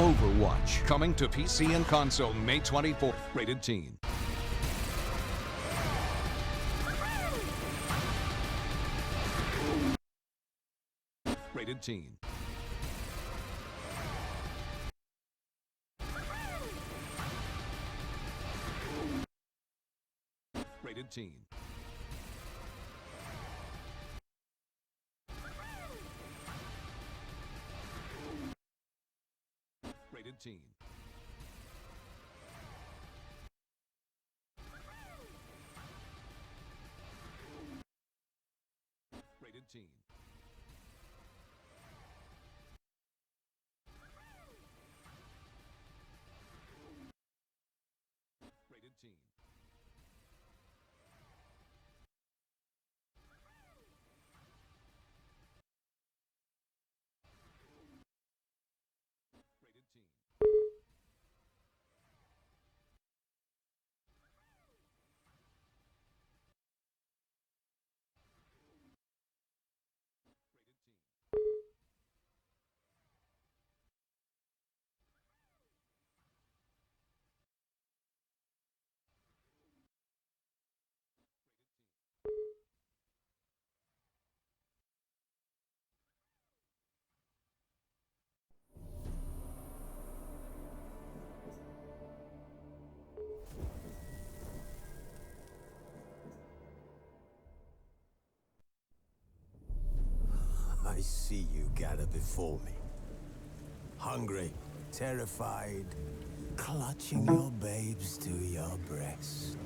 Overwatch, coming to PC and console May 24th. Rated teen. Rated teen. Rated teen. Rated teen. Rated teen. Rated teen. Rated teen. Rated teen. I see you gather before me. Hungry, terrified, clutching your babes to your breast.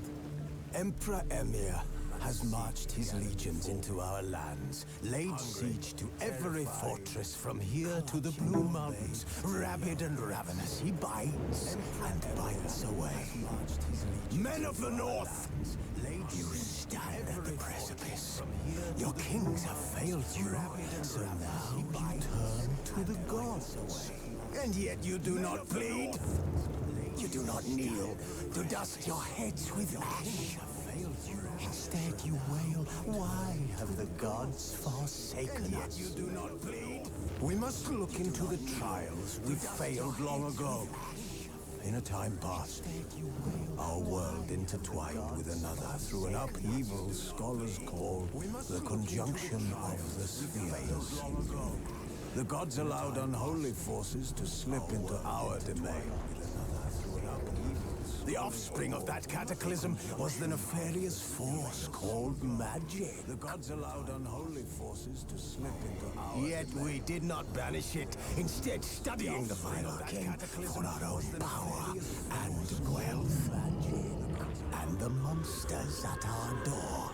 Emperor Emir has marched his legions into our lands, laid siege to every fortress from here to the Blue Mountains. Rabid and ravenous, he bites and bites away. Men of the North, you stand at the precipice. Your kings have failed you, so now you turn to the gods. And yet you do not plead. You do not kneel to dust your heads with ash. Instead you wail, why have the gods forsaken us? You do not plead. We must look into the trials we failed long ago. In a time past, our world intertwined with another through an upheaval scholars call the conjunction of the spheres. The gods allowed unholy forces to slip into our domain. The offspring of that cataclysm was the nefarious force called magic. The gods allowed unholy forces to slip into our Yet we did not banish it, instead studying the vile king for our own power and wealth. And the monsters at our door.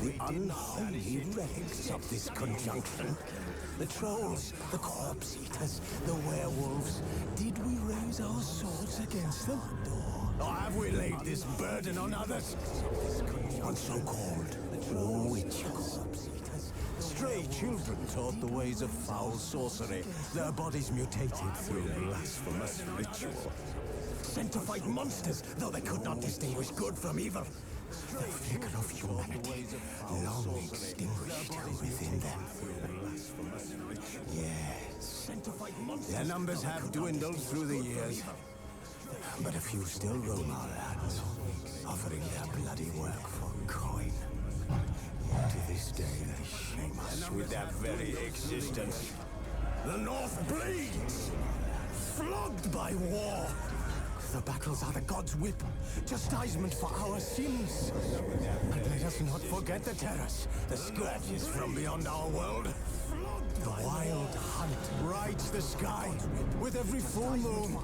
The unholy relics of this conjunction. The trolls, the corpse eaters, the werewolves. Did we raise our swords against them? Or have we laid this burden on others? On so-called witches. Stray children taught the ways of foul sorcery. Their bodies mutated through blasphemous ritual. Sent to fight monsters, though they could not distinguish good from evil. The flicker of humanity, long extinguished within them. Yes. Their numbers have dwindled through the years. But a few still roam our lands, offering their bloody work for coin. To this day, they shame us with their very existence. The North bleeds, flogged by war. The battles are the gods' whip, chastisement for our sins. And let us not forget the terrors, the scourges from beyond our world. The wild hunt rides the sky with every full moon.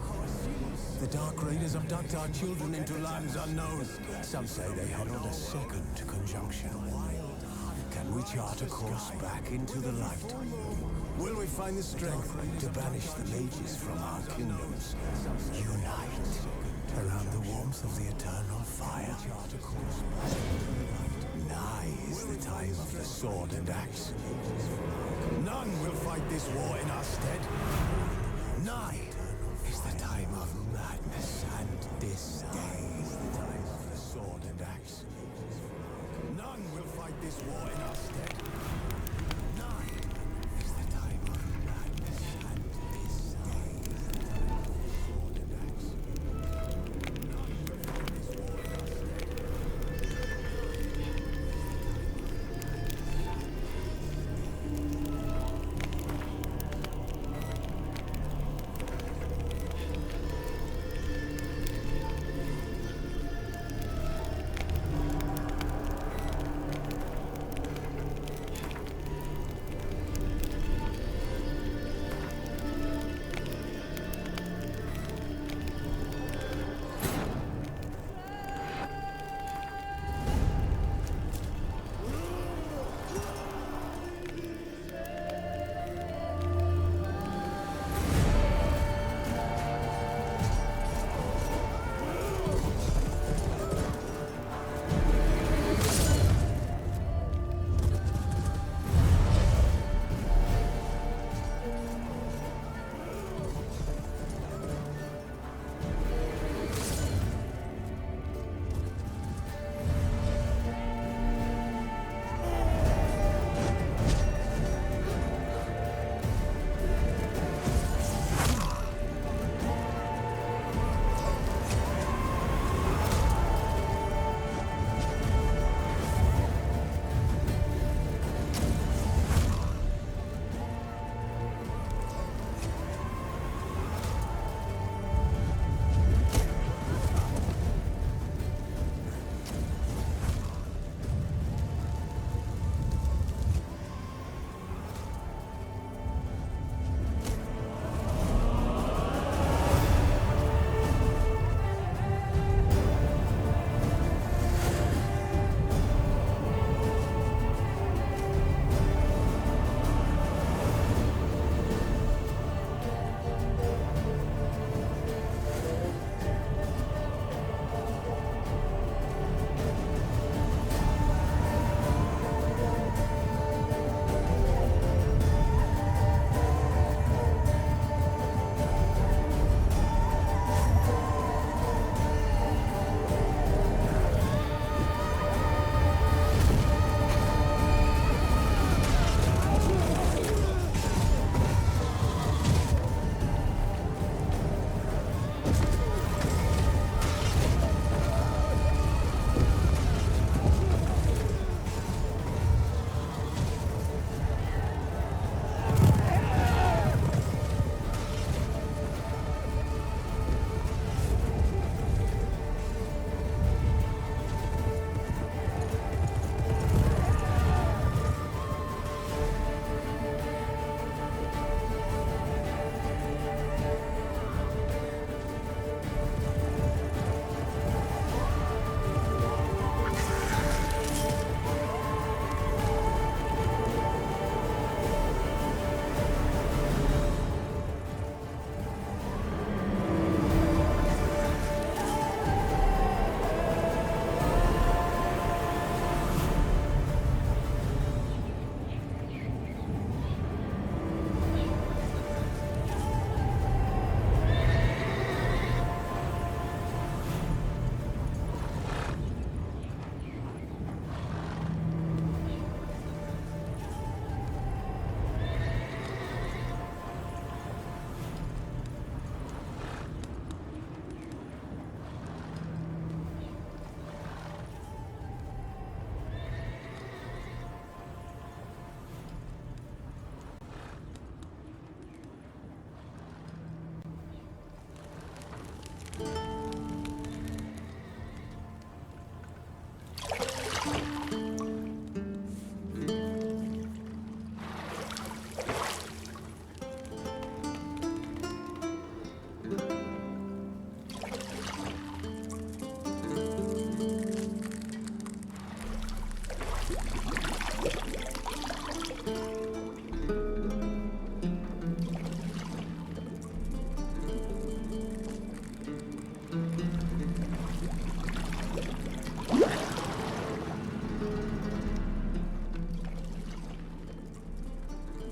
The Dark Raiders abduct our children into lands unknown. Some say they herald a second conjunction. Can we chart a course back into the light? Will we find the strength to banish the mages from our kingdoms? Unite around the warmth of the eternal fire. Nigh is the time of the sword and axe. None will fight this war in our stead. Nigh is the time of madness, and this day is the time of the sword and axe. None will fight this war in our stead. Nigh is the time of madness, and this day is the time of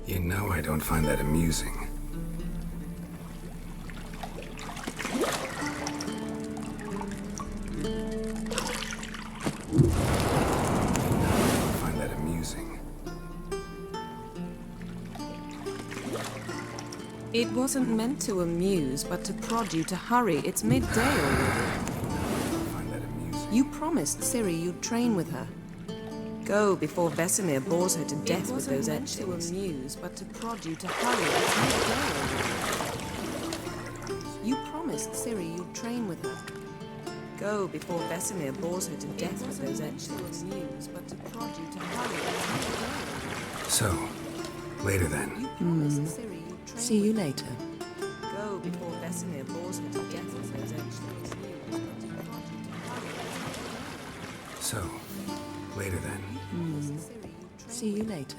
You know I don't find that amusing. It wasn't meant to amuse, but to prod you to hurry. It's midday already. You promised Ciri you'd train with her. Go before Vesemir bores her to death with those etchings. It wasn't meant to amuse, but to prod you to hurry. It's midday already. You promised Ciri you'd train with her. Go before Vesemir bores her to death with those etchings. Amuse, but to prod you to hurry. It's midday already. So, later then. You promised Ciri. See you later. Go before Vesemir bores her to death with those etchings. So, later then. See you later.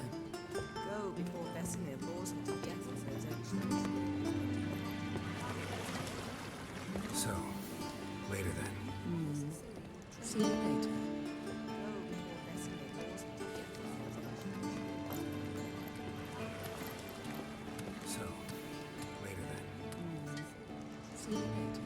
Go before Vesemir bores her to death with those etchings. So, later then. See you later. See you later.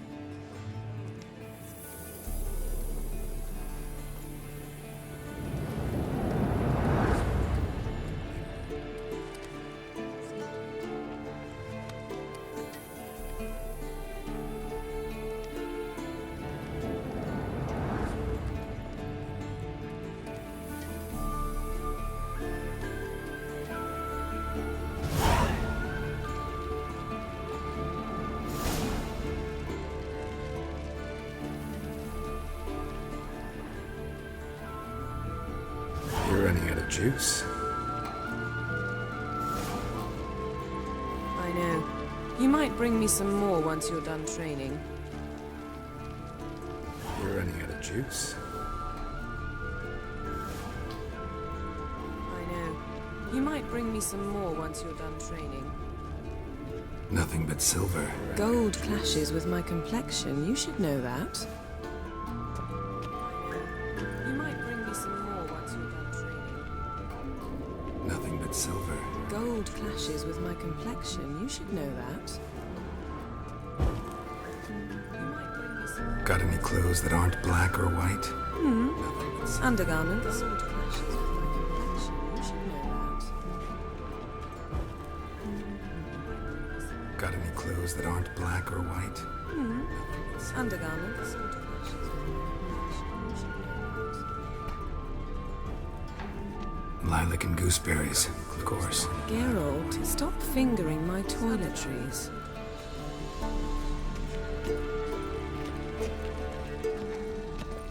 You're running out of juice. I know. You might bring me some more once you're done training. You're running out of juice. I know. You might bring me some more once you're done training. Nothing but silver. Gold clashes with my complexion. You should know that. Nothing but silver. Gold clashes with my complexion. You should know that. Got any clothes that aren't black or white? Undergarments. Gold clashes with my complexion. You should know that. Got any clothes that aren't black or white? Undergarments. Lilac and gooseberries, of course. Geralt, stop fingering my toiletries.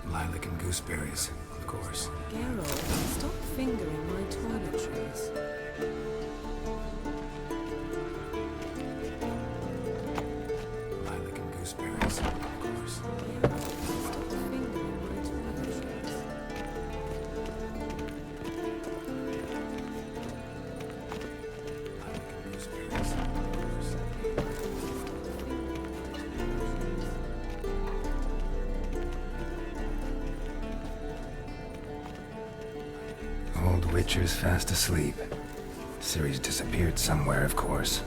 Lilac and gooseberries, of course. Geralt, stop fingering my toiletries. Lilac and gooseberries, of course. Geralt, stop fingering my toiletries. Old Witcher's fast asleep. Ciri's disappeared somewhere, of course.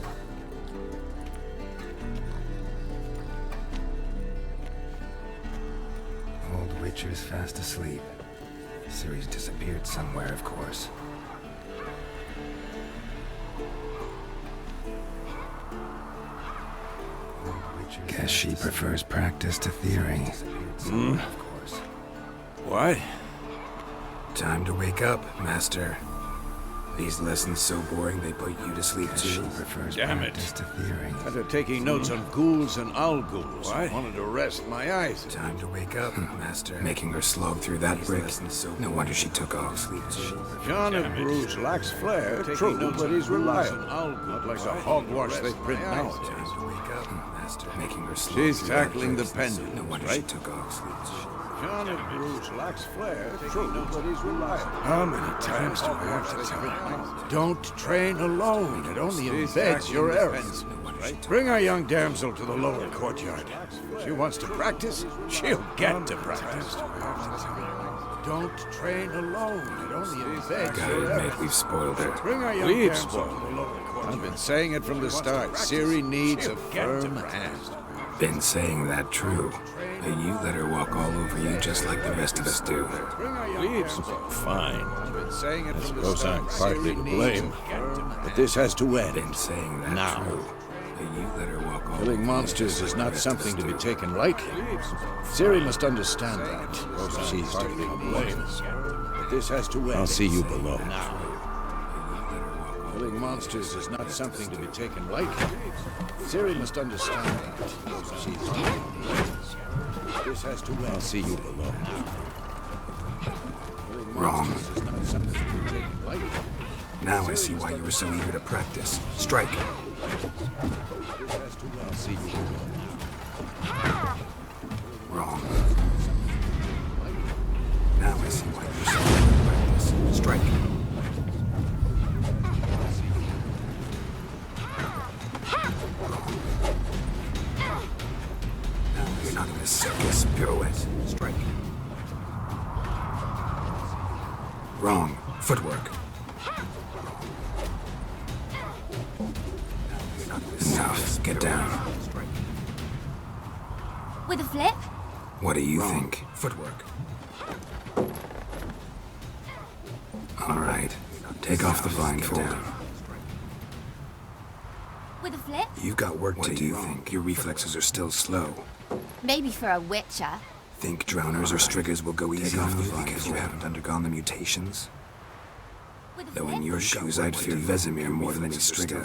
Old Witcher's fast asleep. Ciri's disappeared somewhere, of course. Guess she prefers practice to theory. Of course. What? Time to wake up, Master. These lessons so boring they put you to sleep too. She prefers Damn it. practice to theory. After taking notes on ghouls and owl ghouls, I wanted to rest my eyes. Time to wake up, Master. Making her slog through that brick. No wonder she took off. John of Bruges lacks flair, true, but he's reliable. Not like the hogwash they print now. Time to wake up, Master. Making her slog She's through that tackling the brick. pendulum, No wonder right? she took off. John of Bruges lacks flair, true, but he's reliable. How many times do I have to tell you? Don't train alone. It only embeds your errands. Bring our young damsel to the lower courtyard. If she wants to practice, she'll get to practice. Don't train alone. It only embeds Gotta your admit, errors. we've spoiled her. Bring our young We've damsel spoiled to the her. lower court. I've been saying it from the start. Ciri needs a firm hand. Been saying that true. But you let her walk all over you just like the rest of us do. Bring our young We've damsel. spoken fine. I've been saying it I from the suppose start. I'm partly to Ciri blame, needs a firm but this has to end. Been saying that Now. true. But you let her walk all Killing over you monsters just is like the not rest of something us to be do. taken lightly. Ciri must understand that. She's to blame. But this has to end. I'll see you below. Now. Killing monsters is not something to be taken lightly. Ciri must understand that. She's to blame. This has to end. I'll see you below. Killing Wrong. monsters is not something to be taken lightly. Now I see why you were so eager to practice. Strike. This has to end. I'll see you below. Wrong. Now I see why you were so eager to practice. Strike. Now you're not in a circus pirouette. Strike. Wrong. Footwork. Enough. Get down. With a flip? What do you think? Footwork. All right. Take off the blindfold. With a flip? You've got work to do. You think your reflexes are still slow? Maybe for a witcher. Think drowners or striggers will go easy on you because you haven't undergone the mutations? With a Though in flip? your shoes, I'd fear Vesemir more than any strigger.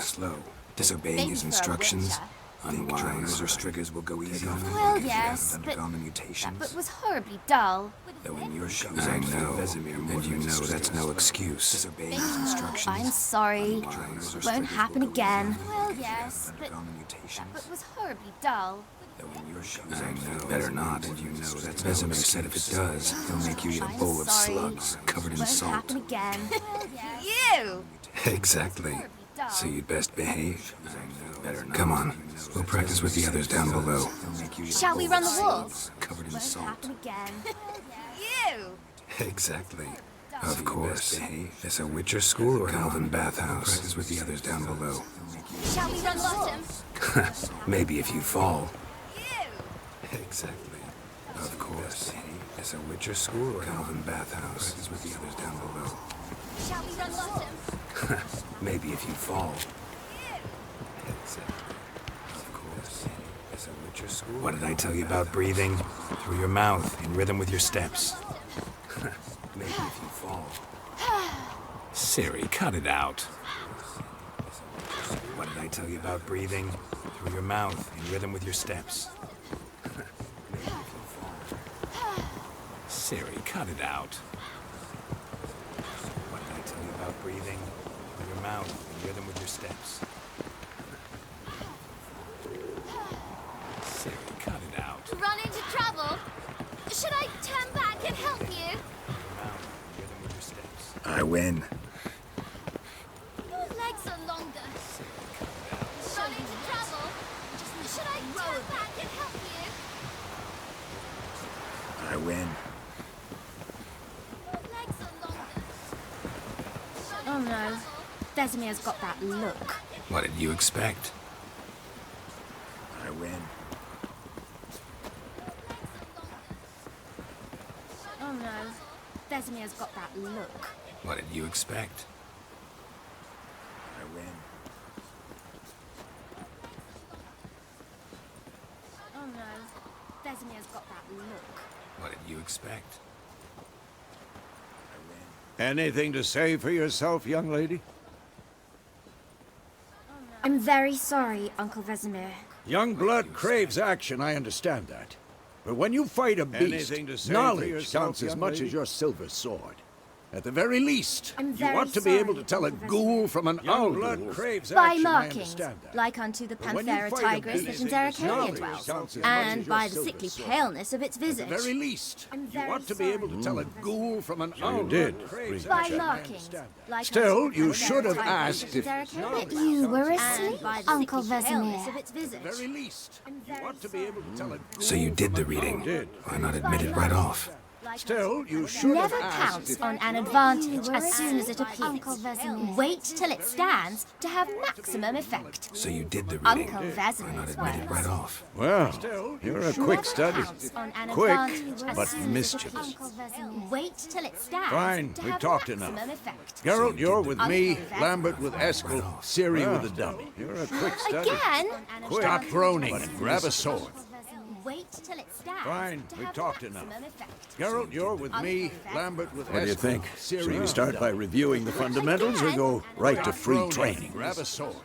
Disobeying Maybe his for a instructions. witcher. Think drowners or striggers will go easy on you Well, because you yes, haven't but undergone the that mutations? book was horribly dull. With a Though in flip? your shoes, I'd fear Vesemir more and you know that's no excuse. Disobeying his instructions. I'm sorry. Drowners or Won't striggers happen will go easy again. on you Well, because you yes, haven't but undergone the that mutations. book was horribly dull. Though in your shoes, I know. Better not, and you know that's Vesemir said if it does, he'll make you eat a I'm bowl of sorry. slugs covered in Won't salt. happen again. Well, yes. You! Exactly. So you'd best behave. Better not. Come on, we'll practice with the others down below. Shall we run the walls? Covered in Won't salt. happen again. You! Exactly. Of course. It's a Witcher school or an elven bathhouse. Practice with the others down below. Shall we run the walls? Maybe if you fall. You! Exactly. Of course. It's a Witcher school or an elven bathhouse. Practice with the others down below. Shall we run the walls? Maybe if you fall. Exactly. Of course. It's a Witcher school. What did I tell you about breathing? Through your mouth, in rhythm with your steps. Maybe if you fall. Ciri, cut it out. What did I tell you about breathing? Through your mouth, in rhythm with your steps. Maybe if you fall. Ciri, cut it out. What did I tell you about breathing? Through your mouth, in rhythm with your steps. Ciri, cut it out. Run into trouble? Should I turn back and help you? I win. Your legs are longer. Run into trouble? Should I turn back and help you? I win. Your legs are longer. Oh no. Vesemir's got that look. What did you expect? I win. Oh no. Vesemir's got that look. What did you expect? I win. Oh no. Vesemir's got that look. What did you expect? Anything to say for yourself, young lady? I'm very sorry, Uncle Vesemir. Young blood craves action, I understand that. But when you fight a beast, Anything to say for knowledge yourself, counts as young much lady? as your silver sword. At the very least, I'm you very ought to be able to sorry, tell a Uncle ghoul from an Young owl. blood craves By action, I markings, understand that. like unto the But when you Panthera fight a tigris that beast, in Zeracania knowledge dwells, counts as much and as your by the silver sickly sword. paleness of its At the visage. very least, I'm you very ought to be able to tell a sorry. ghoul from an You owl. did. Craves By action, I markings, understand that. like Still, unto the you Panthera should have tigris asked that in if- Zeracania But dwells, you were and asleep, by the Uncle sickly paleness Vesemir. of its At the visage. very least, I'm you very ought to be able to tell a ghoul So you did from the an reading. owl. Why not admit it right off? Still, you should have Never asked counts if... on an advantage as soon as it appears. Wait till it stands to have maximum effect. So you did the reading. Uncle Why not Vesem's admit it right words. off? Well, you're a quick study. Quick, but mischievous. Wait till it stands Fine, to we've have talked maximum enough. effect. Geralt, you're with me, Uncle Lambert with Eskel, Ciri with the dummy. You're a quick study. Again? Stop groaning and grab a sword. Wait till it stands. Fine, to we've have talked enough. maximum effect. Geralt, you're with me, Lambert with Eskel. What do you think? Ciri Should we with start the by dummy. reviewing the fundamentals or go right to Stop free groaning training? and grab a sword.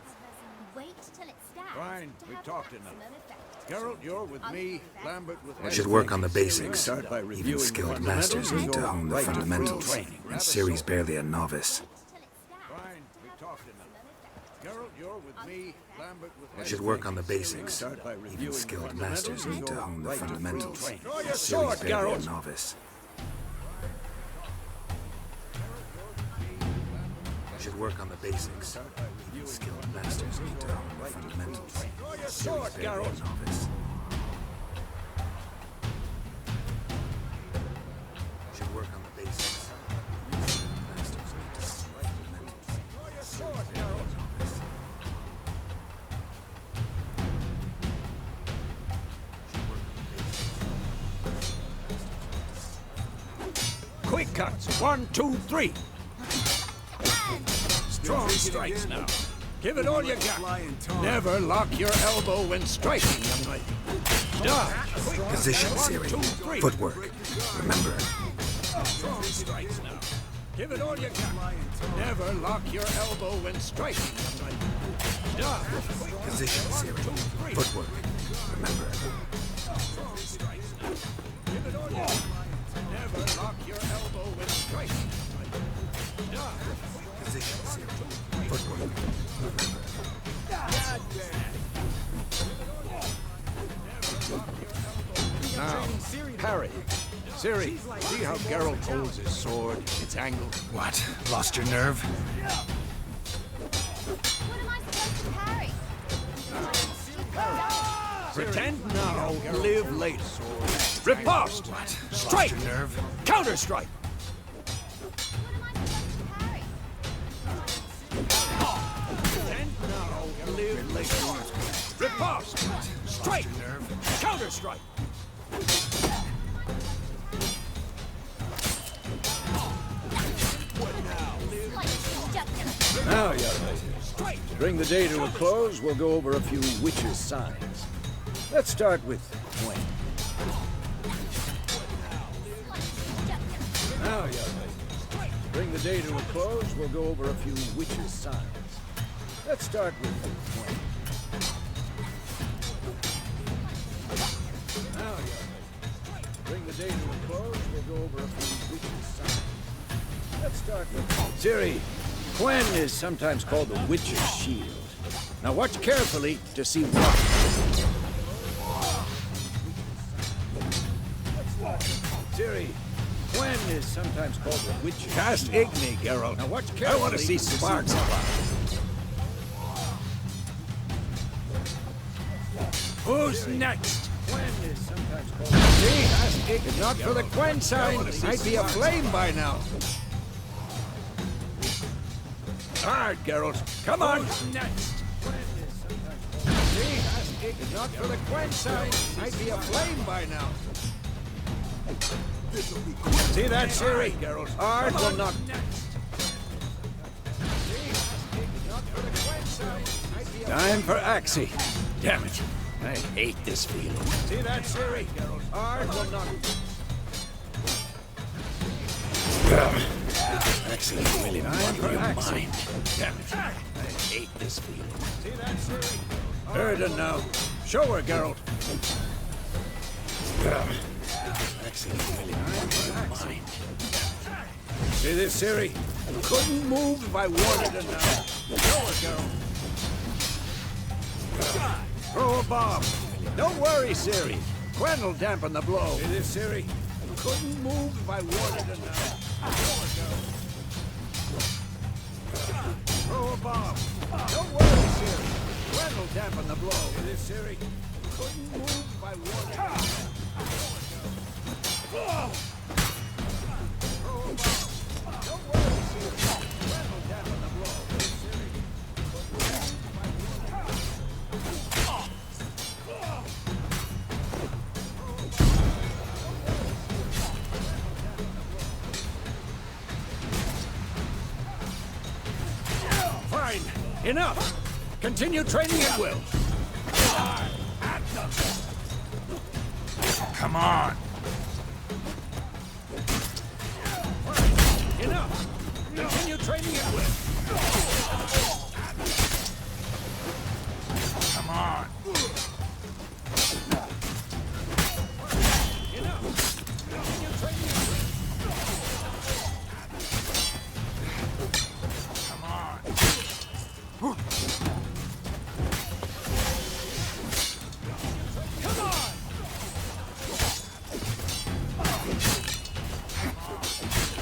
Wait till it stands. Fine, to we've have talked enough. maximum effect. Geralt, you're with me, Lambert with We Eskel. should work on the basics. Start by Even reviewing the skilled fundamentals masters or need to go hone the right to free fundamentals. training? And Ciri's barely a novice. Fine, we've talked enough. Geralt, you're with me, Lambert with We should work on the basics. Start by Even reviewing skilled the masters need to fundamentals or hone the right to free fundamentals. training? Draw your Ciri's sword, barely a Geralt. novice. We should work on the basics. Even skilled masters need to hone the fundamentals. Draw your Ciri's sword, barely a Geralt. novice. We should work on the basics. Even skilled masters need to hone the fundamentals. Draw your sword, Geralt. Quick cuts. 1, 2, 3. Strong strikes now. Give it all you got. Never lock your elbow when striking, young lady. Dodge. Quick cuts. Position, 1, Ciri. 2, 3. Footwork. Remember, Strong strikes now. Give it all you got. Never lock your elbow when striking, young lady. Dodge. Quick cuts. position, 1, Ciri. 2, 3. Footwork. Remember, Strong strikes now. Give it all you got. Never lock your elbow when striking, young lady. Dodge. position, Ciri. Footwork. Now, parry. Ciri, see how Geralt holds his sword? It's angled. What? Lost your nerve? What am I supposed to parry? Pretend now, live later. Riposte! What? Strike! Lost your nerve? Counter strike! What am I supposed to parry? Pretend now, live later. Riposte! Strike! Lost your nerve? Counter strike! Like seductive. Now, young lady, to bring the day to a close, we'll go over a few witches' signs. Let's start with Gwen. Like seductive. Now, young lady, to bring the day to a close, we'll go over a few witches' signs. Let's start with Gwen. Now, young lady, to bring the day to a close, we'll go over a few witches' signs. Let's start with Ciri. Gwen is sometimes called the Witch's Shield. Now watch carefully to see why. Ciri, Gwen is sometimes called the Witch's Cast Shield. Igni, Geralt. Now watch carefully. I want to see sparks fly. Who's next? Gwen is sometimes called See, cast Igni. If not for the Gwen sign, I'd be aflame by now. All right, Geralt. Come on. Next. See, if not for the Gwen sign, I'd be aflame by now. See that, Ciri? Geralt. Ard will not. Time for Axie. Damn it. I hate this feeling. See that, Ciri? Ard will not. Axie is really bothering your mind. Damn it. I hate this feeling. See that, Ciri? Erden now. Show her, Geralt. Axie is really bothering your mind. See this, Ciri? Couldn't move if I wanted to now. Show her, Geralt. Throw a bomb. Don't worry, Ciri. Gwen will dampen the blow. See this, Ciri? Couldn't move if I wanted to now. Throw a bomb. Don't worry, Ciri. Gwen will dampen the blow. See this, Ciri? Couldn't move if I wanted to. Fine. Enough. Continue training at will. Come on. Enough. Continue training at will. Come on. Enough. Continue training at will. Come on. Come on.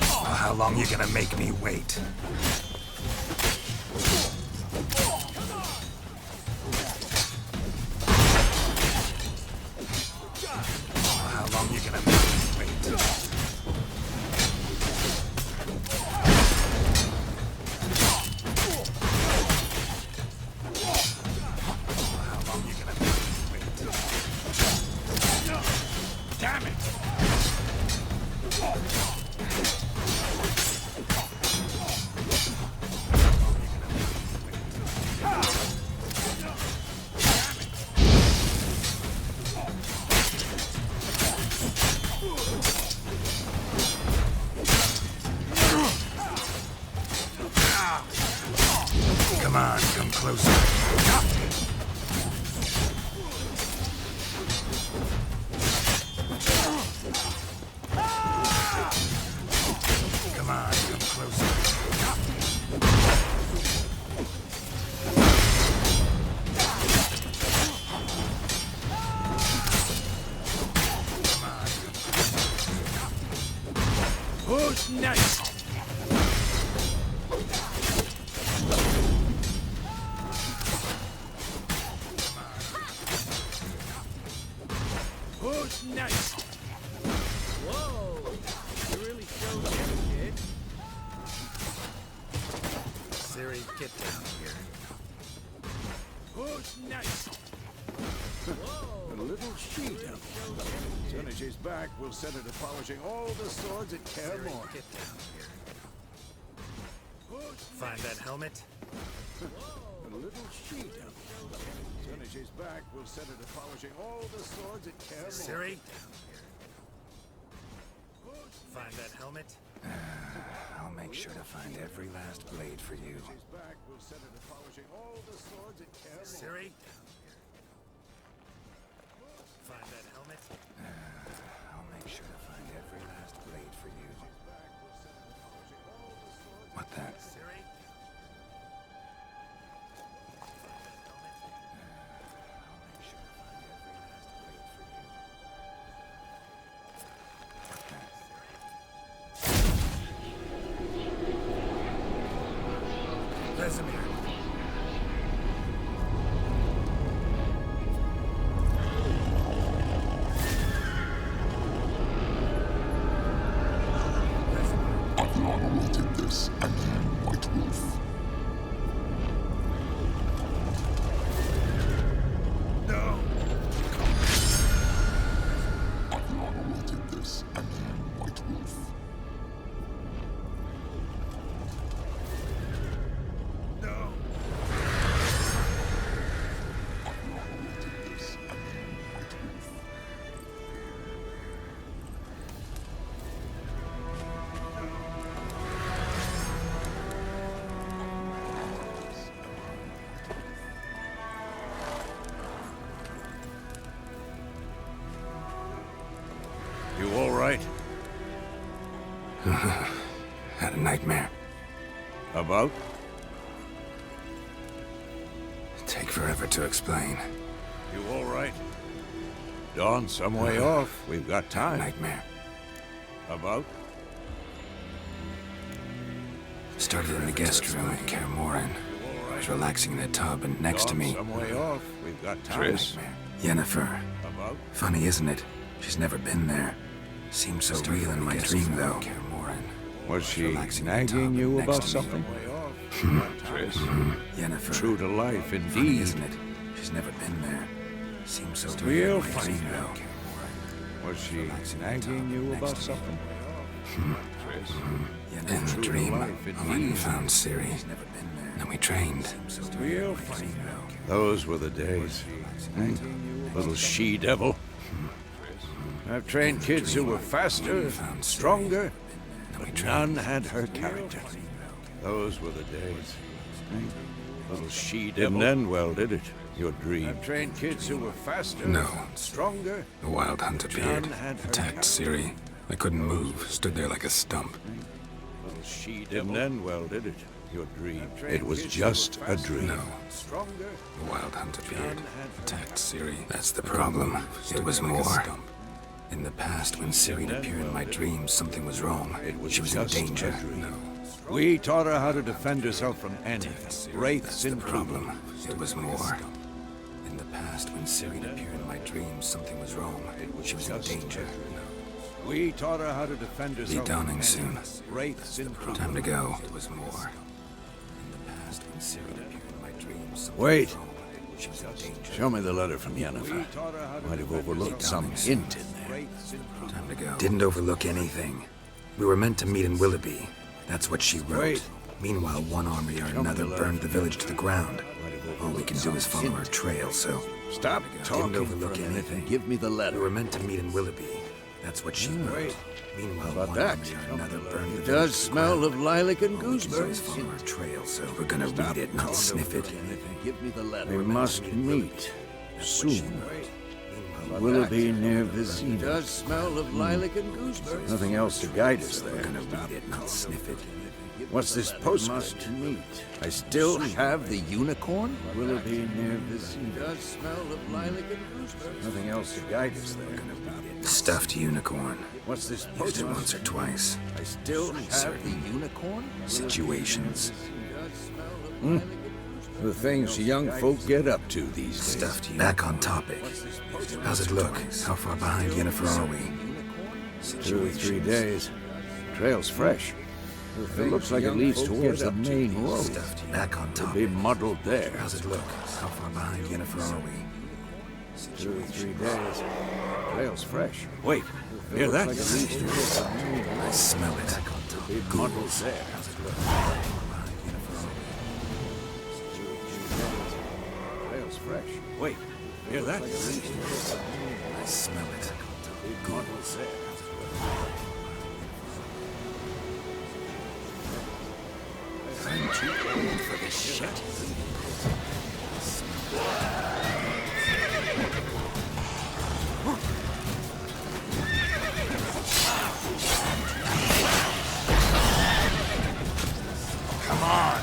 Well, how long you gonna make me wait? How long you gonna make me wait? How long you gonna make me wait? Damn it. Come on, come closer. Come on, come closer. Come on, Who's next? Who's next? Whoa! You really showed him, kid. Siri, get down here. Who's next? A little she-devil. As soon as she's back, we'll set her to polishing all the swords at Kaer Siri, Morhen. get down here. Who's Find that helmet? A little she-devil. As soon as she's back, we'll set her to polishing all the swords at Kaer Morhen. Siri? Find that helmet? I'll make sure to find every last blade for you. She's back, we'll set her to polishing all the swords at Kaer Morhen. Siri? Find that helmet? I'll make sure to find every last blade for you. What the? Siri? Find that helmet? I'll make sure to find every last blade for you. What the? Siri? Vesemir. Adriana did this, and then White Wolf. No! Adriana did this, and then White Wolf. No! Adriana did this, and then White Wolf. You all right? Had a nightmare. About? Take forever to explain. You all right? Dawn's some way off. We've got time. Nightmare. About? Started in the guest room at Kaer Morhen. I was relaxing in the tub, and next to Dawn's me, some way off. We've got time. Nightmare. Yennefer. About? Funny, isn't it? She's never been there. Seemed so real in my dream, though. Was she Relaxing in the tub nagging you next about to me. something? Triss. Yennefer. True to life, Funny, indeed. isn't it? She's never been there. Seems so Real real in my funny, dream, though. Was she Relaxing in the nagging tub you next about to me. something? In the dream, I went and found Ciri. And we trained. We'll find out. Those were the days. Little she-devil. I've trained kids who were faster, stronger, but none had her character. Those were the days. Little she-devil. Didn't end well, did it? Your dream. I've trained kids who were faster, No. stronger. The Wild Hunt appeared, attacked Ciri. I couldn't move, stood there like a stump. Little she-devil. Didn't end well, did it? Your dream. It was just a dream. No. The Wild Hunt appeared, attacked Ciri. That's the problem. It was more. In the past, when Ciri appeared in my dreams, something was wrong. She was in danger. No. We taught her how to defend herself from enemies, wraiths, and problem. It was more. In the past, when Ciri appeared in my dreams, something was wrong. She was in danger. We taught her how to defend herself. Be dawning soon. Wraiths and Time to go. It was more. In the past, when Ciri appeared in my dreams, something Wait. was wrong. She was in danger. Show me the letter from Yennefer. Might have overlooked some hint in there. Time to go. Didn't overlook anything. We were meant to meet in Willoughby. That's what she wrote. Wait. Meanwhile, one army or another burned the village to the ground. All we can do is follow her trail, so... Stop talking Didn't overlook for a minute anything. and give me the We letter. were meant to meet in Willoughby. That's what she wrote. Wait. Meanwhile, About one that? army or another burned the It village does to the smell ground. of lilac and All we can do is gooseberries. follow her trail, so we're gonna read it, not sniff it. Give me the letter. We We must must meet soon. Willoughby near Vizima. It does smell of lilac and gooseberries. Nothing else to guide us We're there. gonna read it, not sniff it. What's this postscript? I still have the unicorn? Willoughby near Vizima. It does smell of lilac and gooseberries. Nothing else to guide us there. Stuffed unicorn. What's this Used it postscript? once or twice. I still have the unicorn? Situations. The things young folk get up to these days. Stuffed unicorn. Back on topic. How's it look? How far behind Yennefer are we? 2 or 3 days. Trail's fresh. It looks like it leads towards the main road. Stuffed. Back on It'll be topic. muddled there. How's it look? How far behind Yennefer are we? 2 or 3 days. Trail's fresh. Wait, hear that? I smell it. It'll be muddled there. How's it look? Trail's fresh. Wait, hear that? I smell it. Muddled there. I'm too old for this shit. Come on.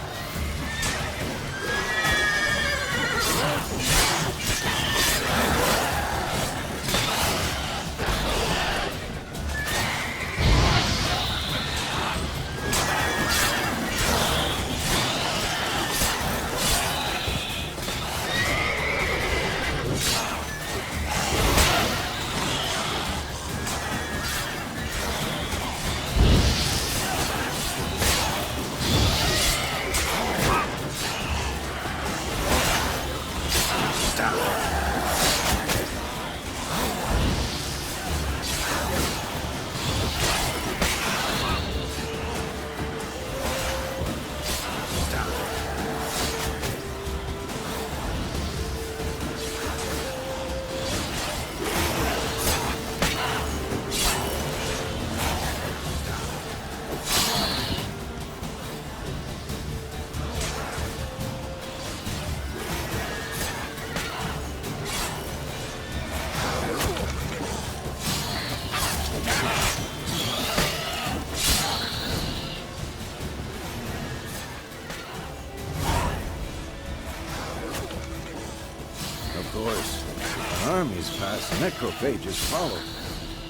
Of course. An army's passed, necrophages follow.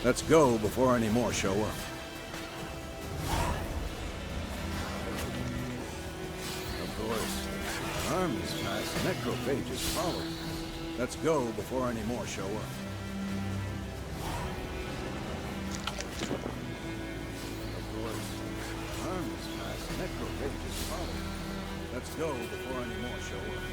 Let's go before any more show up. Of course. An army's passed, necrophages follow. Let's go before any more show up. Of course. An army's passed, necrophages follow. Let's go before any more show up.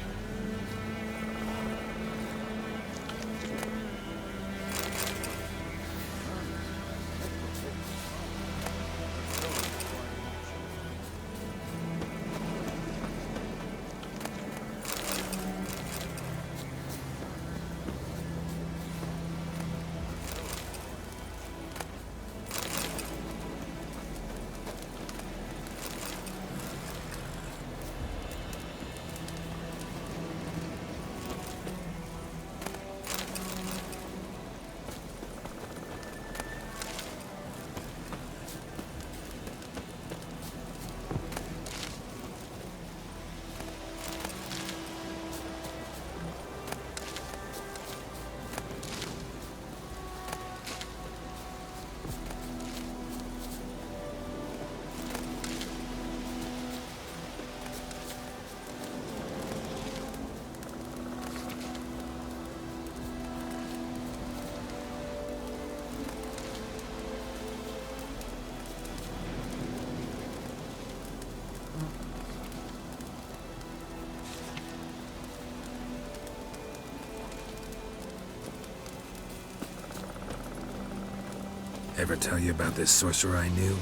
Ever tell you about this sorcerer I knew?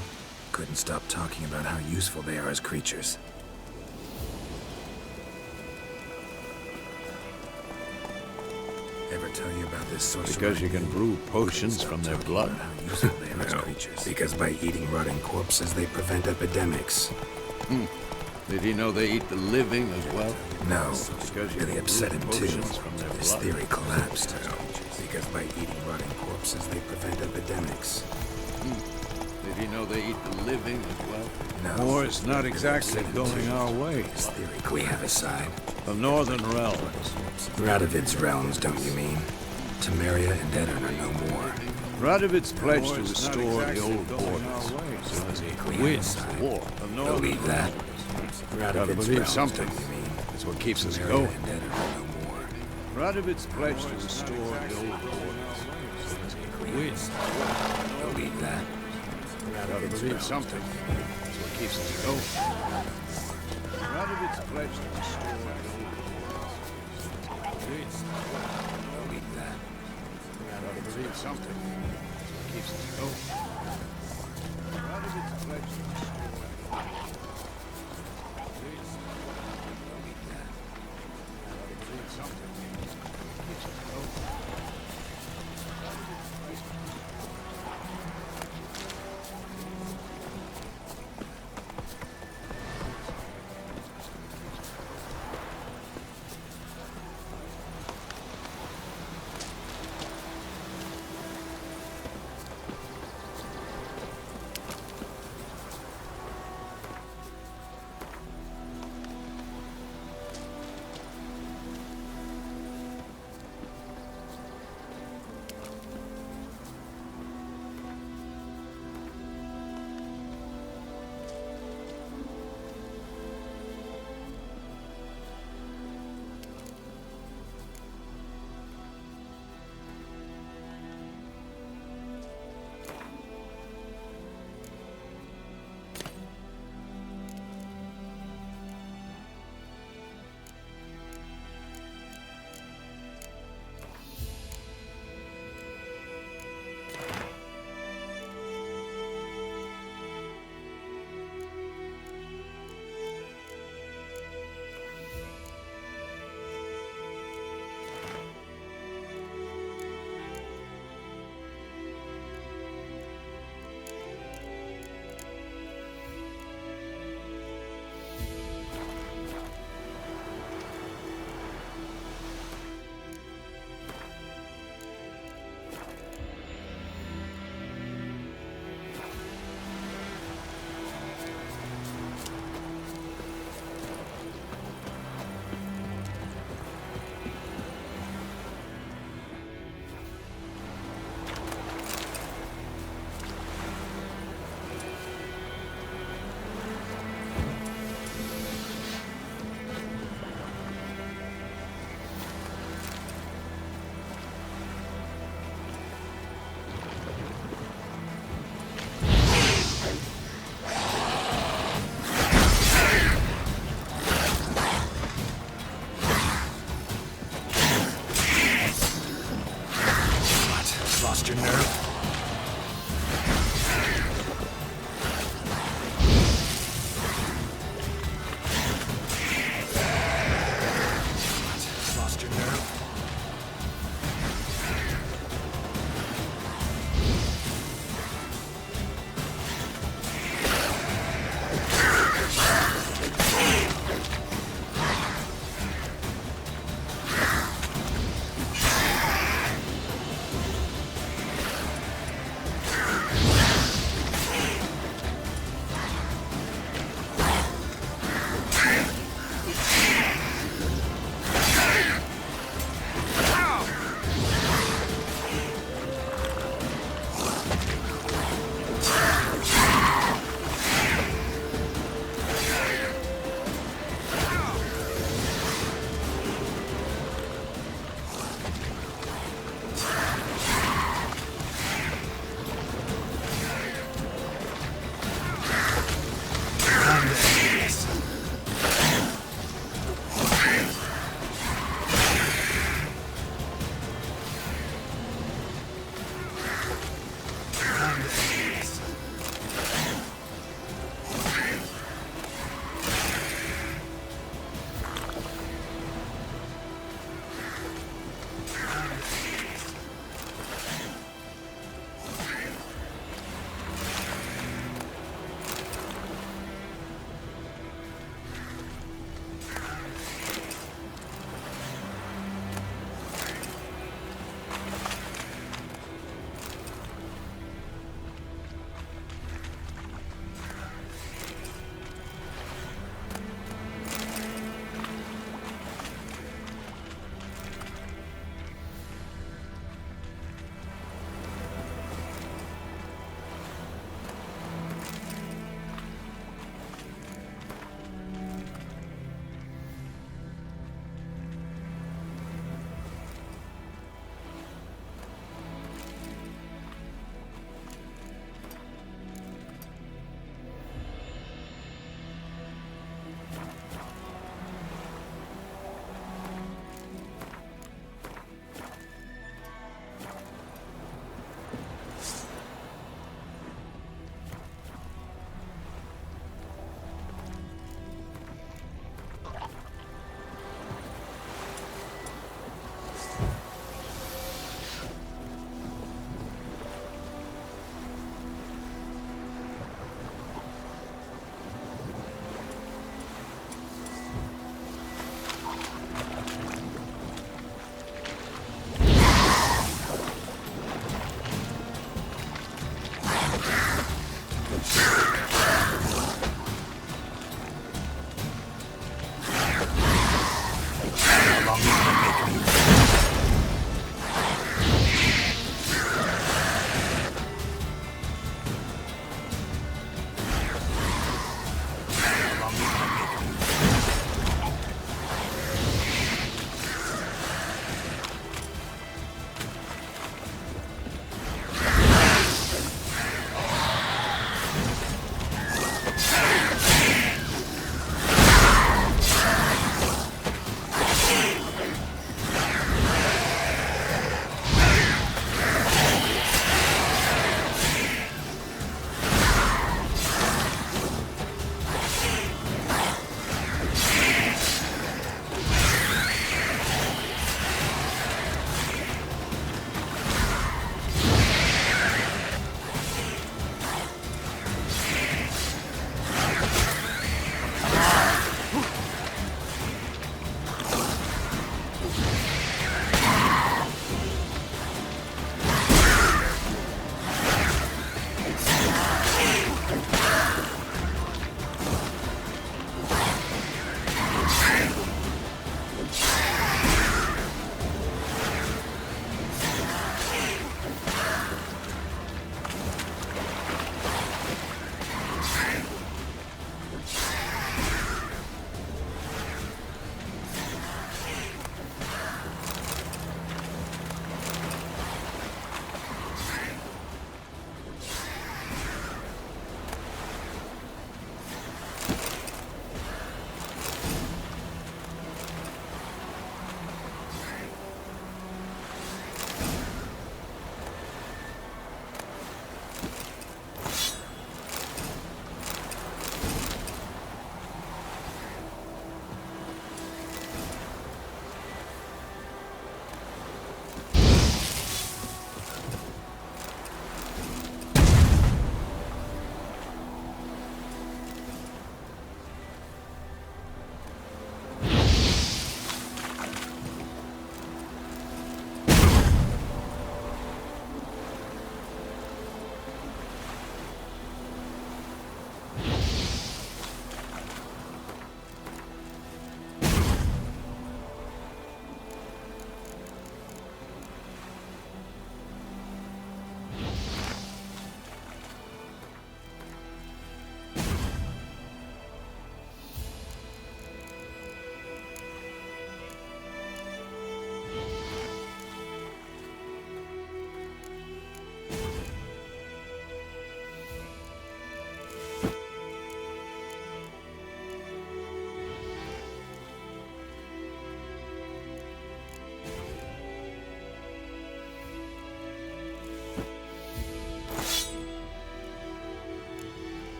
Couldn't stop talking about how useful they are as creatures. Ever tell you about this sorcerer? Because you can brew potions from their blood. How useful they are as creatures. Because by eating rotting corpses, they prevent epidemics. Did he know they eat the living as well? No, Because you really can upset brew him too. potions from their His blood. theory collapsed. Because by eating rotting corpses, they prevent epidemics. Did he know they eat the living as well? No. War's not exactly going our way. His theory we have a side. The Northern Realms. Radovid's realms, don't you mean? Temeria and Edirn are no more. Radovid's pledged to restore the old borders. So as he wins the war, the Northern Believe that? Gotta Radovid's believe realms, something. don't you mean? That's what keeps us Temeria going. and Edirn are no more. Radovid's pledged to restore the old borders. So as he wins, Believe that? gotta believe something. That's what keeps us going. Radovid's pledged to restore the old borders. Believe that? Gotta believe something. That's what keeps us going. Radovid's pledged to restore the old borders. Believe something. Keeps us going.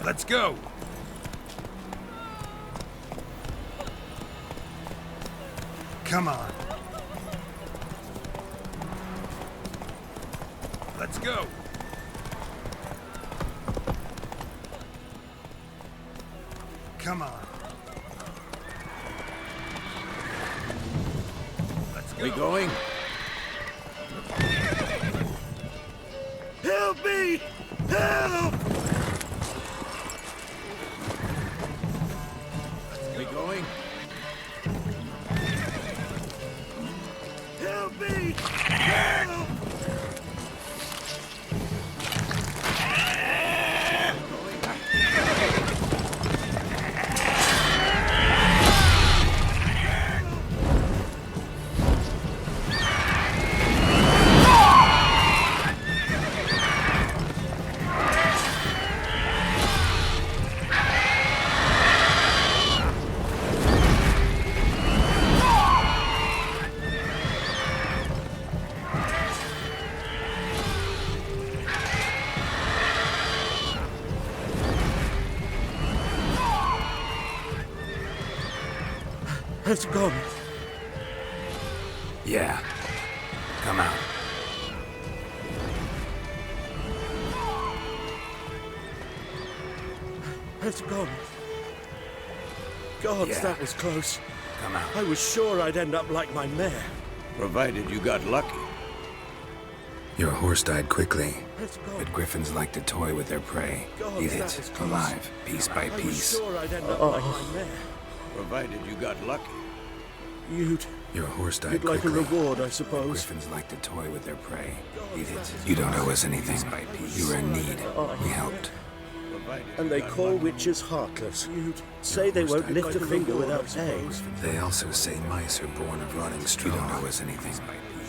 Let's go! Come on. Let's go! Come on. Let's go. We going? Help me! Help! We going? Help me! Help! It's gone. Yeah. Come out. It's gone. Gods, Yeah. that was close. Come out. I was sure I'd end up like my mare. Provided you got lucky. Your horse died quickly, It's gone. but griffins like to toy with their prey. God, Eat that it, was close. alive, piece by I was piece. sure I'd end up like my mare. Provided you got lucky. You'd Your horse died like a quickly. reward, I but suppose. griffins like to toy with their prey. Eat it. You don't owe us anything. You were in need. We helped. And they call witches heartless. Say they won't lift a finger without pay. They also say mice are born of rotting straw. You don't owe us anything.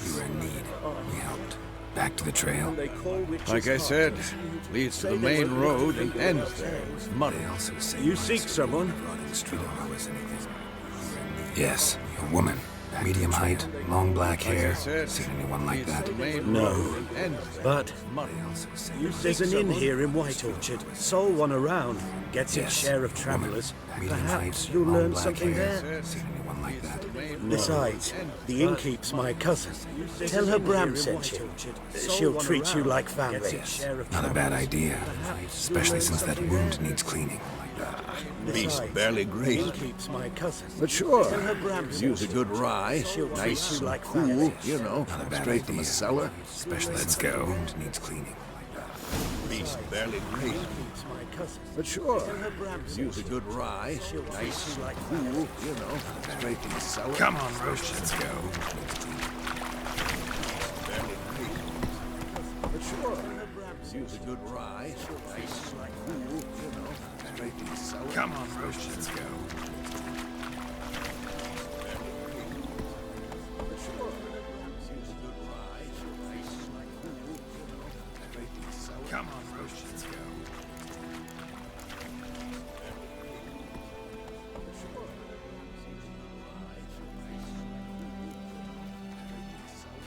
You were in need. We helped. Back to the trail. And they call witches Like I said, heartless. leads to Say the they main won't lift a road and finger ends without there. pay. With mud. They also say You mice seek are someone? born of rotting straw. You don't owe us anything. You were in need. Yes, a woman. Medium height, long black hair. said, Seen anyone like that? The main No. road and ends there. But They also say there's an inn here in White Orchard. Sole one around. Gets its Yes, share of woman. travelers. Medium Perhaps height, you'll long learn black something hair. there. Seen anyone like that? Besides, the innkeep's my cousin. Tell her Bram sent you. She'll treat you like family. Not a bad idea, especially since that wound needs cleaning. Beast barely grazed me. Innkeep's my cousin. But sure, Tell her Bram use sent a you. good rye, She'll treat nice you and like cool, family. you know, Not a bad straight from a idea. cellar. Especially since that wound needs cleaning. Beast barely grazed me. Innkeep's my cousin. But sure, Tell her Bram sent use a good rye, She'll treat nice you like and cool, you know, straight from a cellar. Come on, Roach, let's go. Barely grazed me. But sure, use a good rye, nice and cool, you know, straight from a cellar. Come on, Roach, let's go. But sure, use a good rye, nice and cool, you know, straight from a cellar. Come on, Roach, let's go.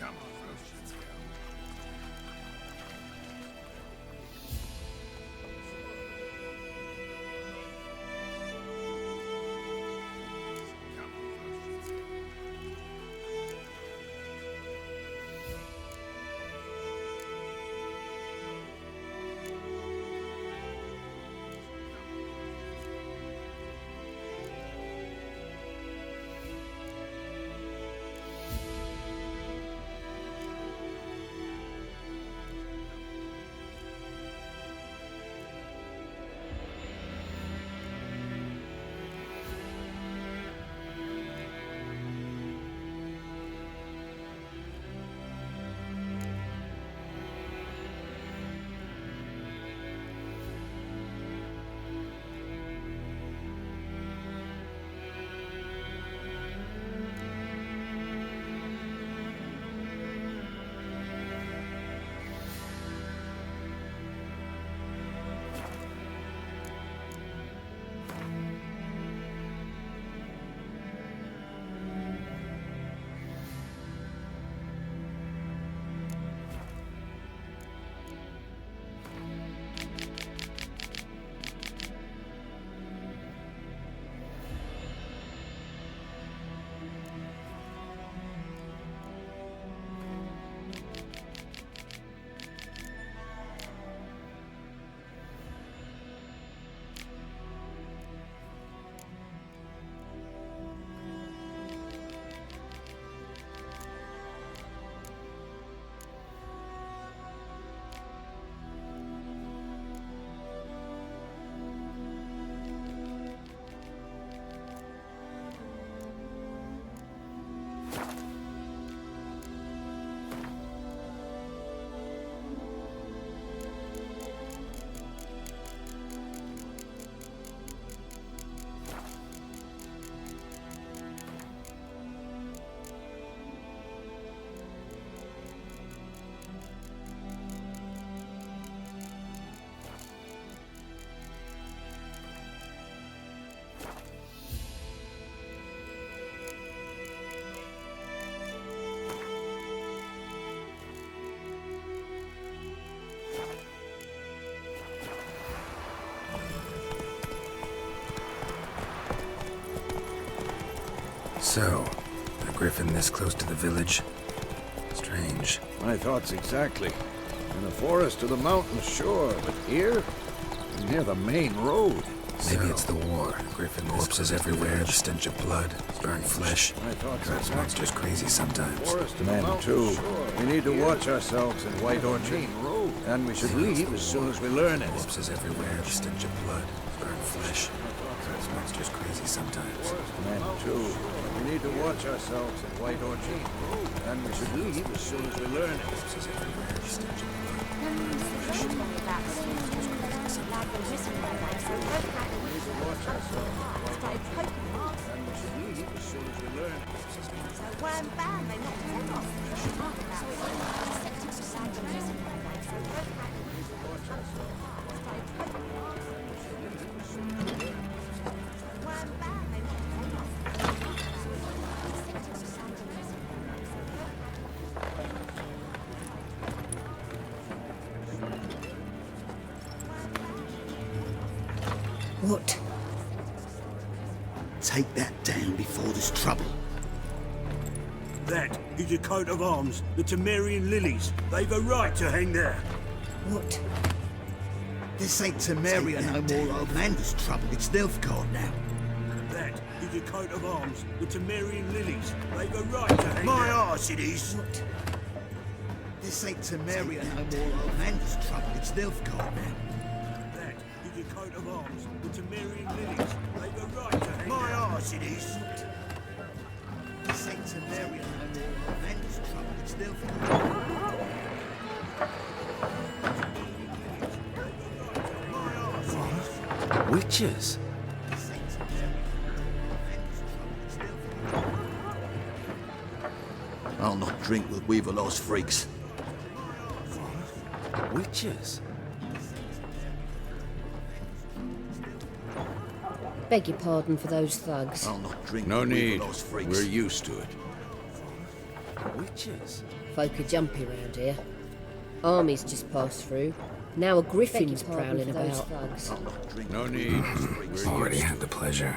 Come on, Roach, let's go. So, a griffin this close to the village? Strange. My thoughts exactly. In the forest or the mountains, sure, but here? Near the main road. Maybe it's the war. Griffin corpses everywhere, the stench of blood, burnt flesh. My thoughts Drives exactly. monsters crazy sometimes. Forest and men, too. We need to watch ourselves in White Orchard. And we should leave as soon as we learn it. Corpses everywhere, the stench of blood, burnt flesh. Drives monsters crazy sometimes. Men, too. We need to watch ourselves in White Orchard. And we should leave as soon as we learn it. Corpses everywhere, the stench of blood, burnt flesh. Drives monsters crazy sometimes. We need to watch ourselves in White Orchard. And we should leave as soon as we learn it. What? Take that down before there's trouble. That is a coat of arms, the Temerian lilies. They've a right to hang there. What? This ain't Temeria no more, old man. There's trouble. It's Nilfgaard now. That is a coat of arms, the Temerian lilies. They've a right to hang my arse it is. What? This ain't Temeria no more, old man. There's trouble. It's Nilfgaard now. That is a coat of arms, the Temerian lilies. They've a right to hang my arse it is. This ain't Temeria no more, old man. There's trouble. It's Nilfgaard. Witches? I'll not drink with Weaverlaw's freaks. Witches? Beg your pardon for those thugs. I'll not drink No with need. Weaverlaw's freaks. We're used to it. Witches? Folk are jumpy round here. Armies just passed through. Now a griffin's prowling about. I'll not drink No with need. Weaverlaw's freaks. Already had the pleasure.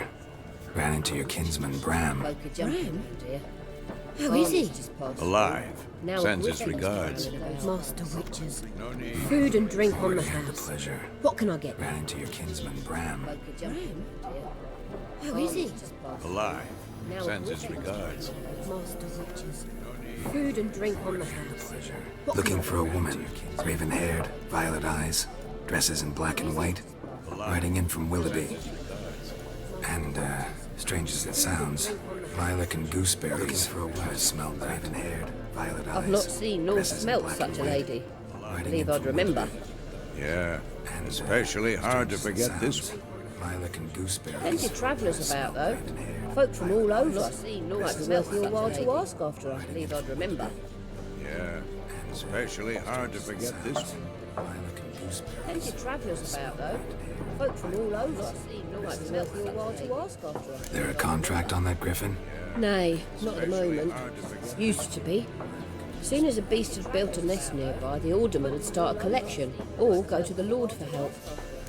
Ran into your kinsman Bram. Folk are jumpy round here. How is he? Armies just passed through. Alive. Now a Sends his griffin's regards. prowling about. Master witches. No need. Food and drink on the Already had the house. pleasure. What can I get? Ran into your kinsman Bram. Folk are jumpy round here. How is he? Armies just passed through. Alive. Now a Sends his griffin's regards. Master witches. Food and drink on the house. Pleasure. What Looking can I for a woman. Raven-haired, violet eyes, dresses in black and white. Riding in from Willoughby. And, strange as it sounds, lilac and gooseberries. Looking for a woman. Smelled raven-haired, violet eyes. I've not seen nor dresses in smelt black such a and white. lady. Riding Believe in I'd from remember. Willoughby. Yeah. And, Especially hard to strange as it forget this sounds, Lilac and gooseberries. Plenty of travellers about, though. Folk from all over. I've seen nor might be worth your while to ask after. I believe I'd remember. Yeah. Especially hard to forget this one. Lilac and gooseberries. Plenty of travellers about, though. Folk from all over. I've seen nor might be worth your while to ask after. There a contract on that griffin? Nay, not at the moment. Used to be. Soon as a beast had built a nest nearby, the alderman would start a collection, or go to the Lord for help.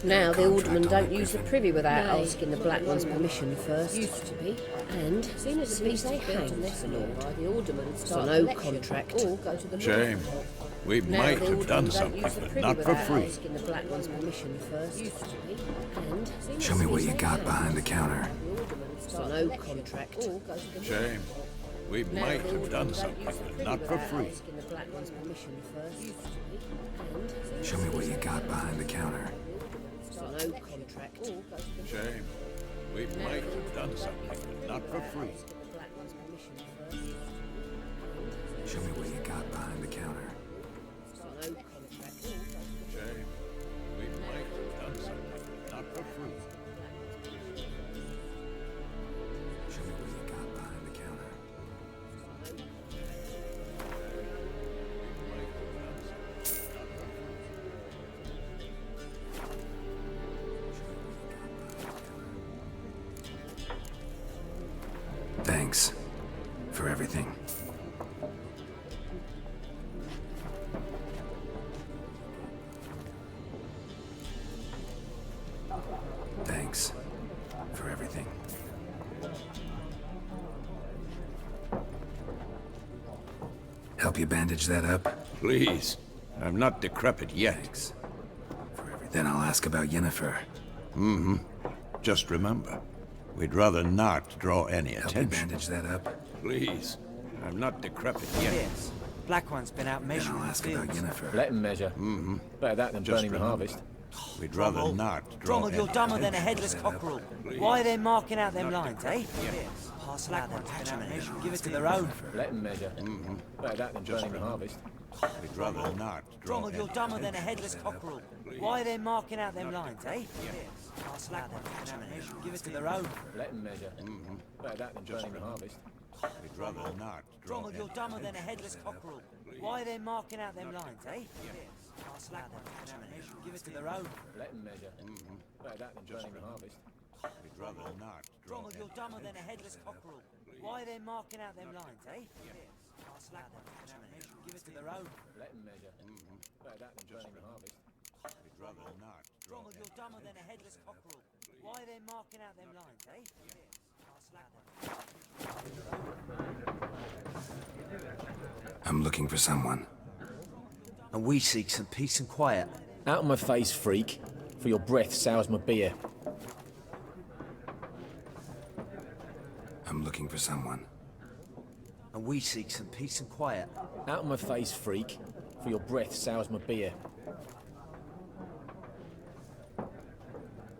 Now the aldermen don't use the privy without asking the Black One's permission first. Used to be. And soon as the beast had built a nest nearby, the alderman would start a collection, contract, or go to the Lord Shame. for help. We Now might the have aldermen done don't something, use the but privy not for without free. asking the Black One's permission first. Used to be. And soon as Show me the what beast you had got built behind the counter. the alderman would start no contract, or go to the Lord. Shame. We Now might the have aldermen done don't something, use the but privy not for without free. asking the Black One's permission first. Used to be. And Show me what you got behind the counter. start no contract, or go to the Shame. We might have done something, but not for free. asking the Black One's permission first. Show me what you got behind the counter. Start no contract, or go to the Shame. We might have done something, but not for free. Show me what you got behind the counter. Thanks for everything. Thanks for everything. help you bandage that up? Please. I'm not decrepit yet. Then I'll ask about Yennefer. Mm-hmm. Just remember, we'd rather not draw any Help you attention. bandage that up? Please. I'm not decrepit yet. Yes. Black One's been out Then measuring I'll the ask about fields. Yennefer. Let him measure. Mm-hmm. Better that than Just burning the remember, harvest. we'd rather not draw Drummond, you're any dumber than a attention. headless cockerel. Please. Why are they marking out them Not lines, decrepit eh? yet. Pass out their patrimony. Give it to their own. Let him measure. Mm-hmm. Better that than Just burning the remember, harvest. we'd rather not draw Drummond, you're any dumber than a attention. headless cockerel. Why are they marking out them lines, eh? Pass out their patrimony. Give it to their own. Let him measure. Mm-hmm. Better that than burning the harvest. We'd rather not draw Drummond, you're any dumber than a attention. headless cockerel. Why are they marking out them lines, eh? Pass out their patrimony. Give it to their own. Let him measure. Mm-hmm. Better that than burning the harvest. We'd rather not draw Drummond, you're any dumber than a attention. headless cockerel. Why are they marking out them lines, eh? Pass out their patrimony. Give it to their own. Let him measure. Better that than burning the harvest. We'd rather not draw Drummond, any you're dumber than a headless cockerel. Why are they marking out them lines, eh? Pass out their I'm looking for someone. And we seek some peace and quiet. Out of my face, freak. For your breath sours my beer. I'm looking for someone. And we seek some peace and quiet. Out of my face, freak. For your breath sours my beer.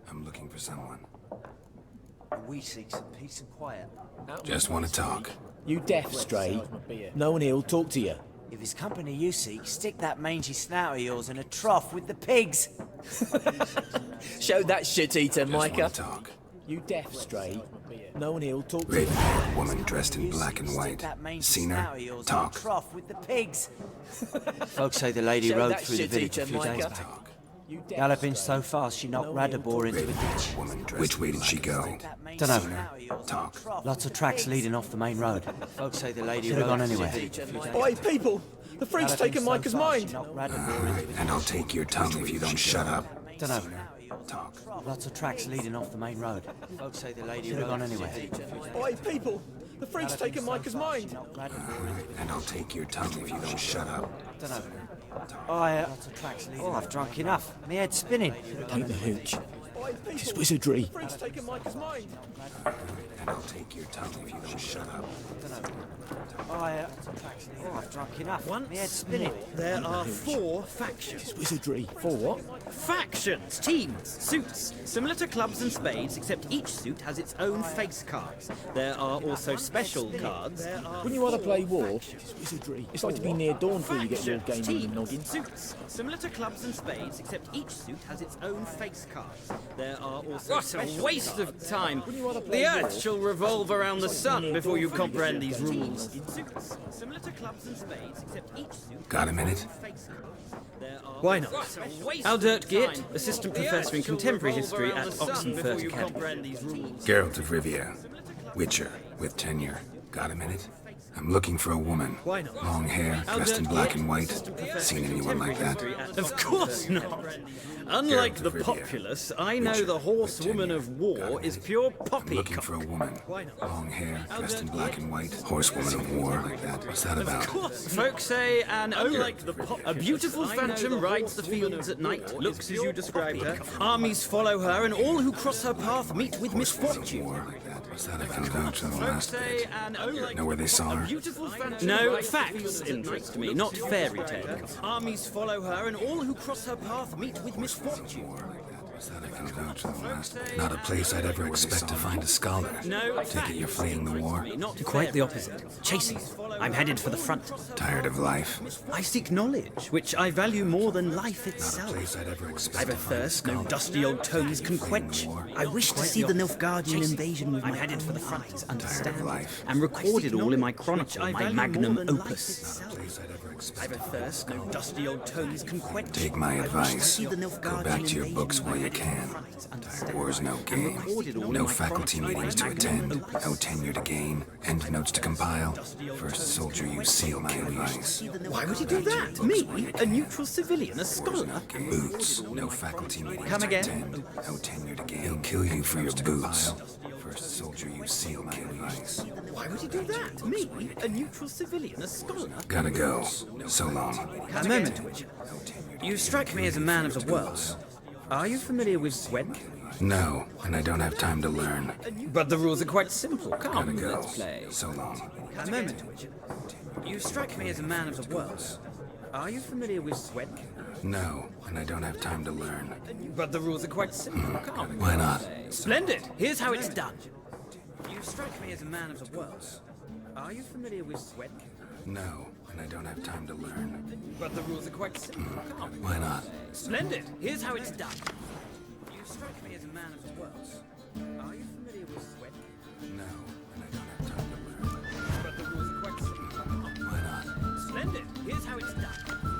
I'm looking for someone. And we seek some peace and quiet. Just want to talk. You deaf, Stray. No one here'll talk to you. If it's company you seek, stick that mangy snout of yours in a trough with the pigs. Show that shit-eater, Just Micah. want to talk. You deaf, Stray. No one here'll talk to you. Raven-haired woman dressed in black and white. That mangy Seen snout her? of yours in a Talk. trough with the pigs. Folks say the lady Show rode that through the village a shit-eater, few days Micah. back. Talk. You deaf, Galloping Stray. so fast she knocked No one here'll Radabor into the ditch. Raven-haired woman dressed Which way did she go? Dunno. Talk. Lots of tracks leading off the main road. Folks say the lady rode gone anywhere. Oi, people! The freak's taken Micah's mind! And I'll take your tongue if you don't shut up. Dunno. Talk. Lots of tracks leading off the main road. Folks say the lady rode gone anywhere. Oi, people! The freak's taken Micah's mind! And I'll take your tongue if you don't shut up. Dunno. I've drunk enough. My head's spinning. Take the hooch. It's wizardry. And I'll take your tongue if you don't shut up. I've drunk enough. My head's spinning. There are 4 factions. It's wizardry. For what? Factions, teams, suits, similar to clubs and spades, except each suit has its own face cards. There are also special cards. Wouldn't you rather play war? It's wizardry. It's like to be near dawn before you get your Factions, game in the teams, noggin. suits, similar to clubs and spades, except each suit has its own face cards. There are also What a special waste cards. of time! Wouldn't you rather play The war? Earth shall revolve around the sun before you comprehend these rules. Suits, similar to clubs and spades, except each suit Got a minute? face cards. There are Why not? What a waste Aldert of Geert, time. assistant The professor in Earth shall contemporary revolve history around at the sun Oxenford before you Academy. comprehend these rules. Geralt of Rivia. Witcher, with tenure. Got a minute? I'm looking for a woman. Why not? Long hair, dressed in black and white. Seen anyone like that? Of course not. Unlike Geralt the of Rivia. populace, I know Witcher, the with horsewoman tenure. of Got war a is minute? pure I'm looking poppycock. for a woman. Why not? Long hair, dressed in black and white. Horsewoman of war like that. What's that about? Folks say unlike the populace, a beautiful phantom rides the fields at night, looks as you described her. Armies follow her, and all who cross her path meet with misfortune. War like that. What's that about? Vouch on the last Say bit. Know where they saw her? No, facts interest me, not fairy tales. Armies follow her, and all who cross her path meet with misfortune. I can vouch on the last bit. Not a place I'd ever expect to find a scholar. No, Take it you're fleeing the war? Quite the opposite. Chasing. I'm headed for the front. Tired of life? I seek knowledge, which I value more than life Not a itself. place I'd ever expect I've a to find a thirst no scholar. dusty old tomes can quench. I wish to see the Nilfgaardian invasion with my headed for the front, Tired of understand, life? and record it all in my chronicle, my magnum opus. Not a place I'd ever expect I've a thirst no dusty old tomes can quench. Take my advice. see the Go Nilfgaardian back to your invasion books with while my you can. understand, War's no and game. record it all in No my faculty chronicle, meetings to my attend. magnum opus. No tenure to gain. Endnotes to compile. First soldier you see, my advice. Why would he do that? Me? A neutral civilian? A scholar? Boots. No faculty meetings Come to again? attend. No tenure to gain. He'll kill you for your boots. First soldier, you seal my advice. Why would he do that? Me? A neutral civilian? A scholar? Gotta go. So long. A moment, Witcher. You strike me as a man of the world. Are you familiar with Gwen? No, and I don't have time to learn. But the rules are quite simple. Gotta Come, go. let's play. So long. A moment, Witcher. You strike me as a man of the world. Are you familiar with Gwen? No, and I don't have time to learn. But the rules are quite simple. Come, Why not? Splendid! Here's how it's done. You strike me as a man of the world. Are you familiar with Gwen? No, and I don't have time to learn. But the rules are quite simple. Come, Why not? Splendid! Here's how it's done. You strike me as a man of the world. Are you familiar with Gwen? No, and I don't have time to learn. But the rules are quite simple. Why not? Splendid! Here's how it's done.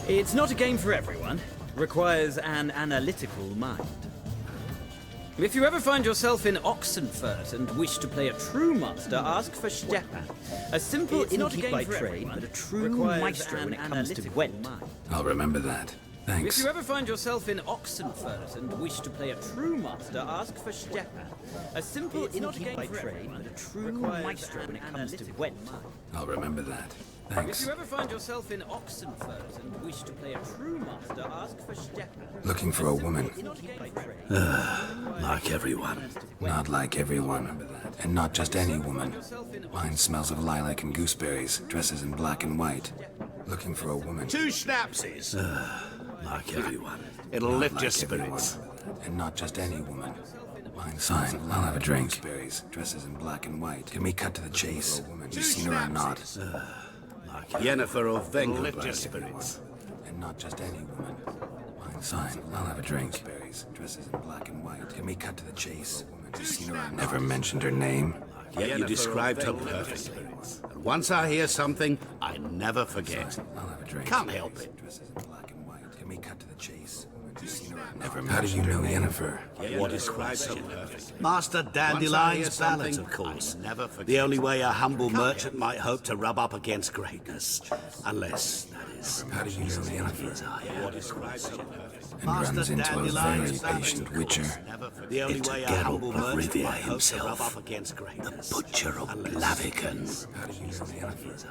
It's not a game for everyone. Requires an analytical mind. If you ever find yourself in Oxenfurt and wish to play a true master, ask for Stepan. A simple innkeep by trade, but a true maestro when it comes to Gwent. I'll remember that. Thanks. If you ever find yourself in Oxenfurt and wish to play a true master, ask for Stepan. A simple innkeep by trade, but a true maestro when it comes to Gwent. I'll remember that. Thanks. If you ever find yourself in Oxenfurt and wish to play a true master, ask for Stepan. Looking for a woman. Like everyone. Not like everyone. And not just any woman. Mine smells of lilac and gooseberries, dresses in black and white. Looking for a woman. 2 schnapsies. Like everyone. It'll lift your spirits. And not just any woman. Mine's fine. I'll have a drink. Gooseberries, dresses in black and white. Can we cut to the chase? You seen her or not? Yennefer of Vengerberg. And not just any woman. Mine's fine. I'll have a drink. Berries, dresses in black and white. Can we cut to the chase? You seen her or not? Never mentioned her name. Yet you described her perfectly. And once I hear something, I never forget. I'll have a drink. Can't help it. Dresses in black and white. Can we cut to the chase? You seen her or not? Never. How do you know Yennefer? What describes her perfectly? Master Dandelion's ballads, of course. Never forget. The only way a humble merchant might hope to rub up against greatness. Unless, that is... How do you know Yennefer? What describes her perfectly? And runs into a very patient witcher. The only way a humble merchant might hope to rub up against greatness. The butcher of Blaviken. How do you know Yennefer?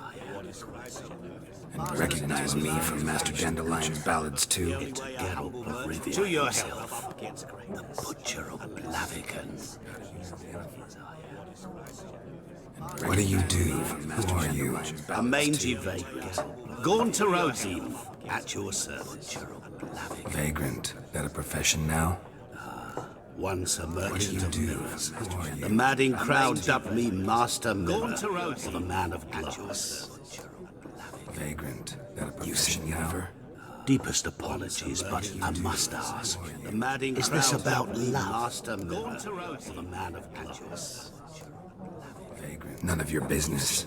And recognize me from Master Dandelion's ballads too. To your health. The butcher of Blaviken. What do you do? Who are you? A mangy vagrant. Gone to Rodin. At your service. Vagrant. That a profession now? Once a merchant What do you of do? mirrors. Who are you? The madding crowd dubbed me Master Mirror, or the Man of Glass. Vagrant. That a profession now? Deepest apologies, but I must ask. The madding is this about love? Master Mirror, or the Man of Glass. Vagrant. None of your business.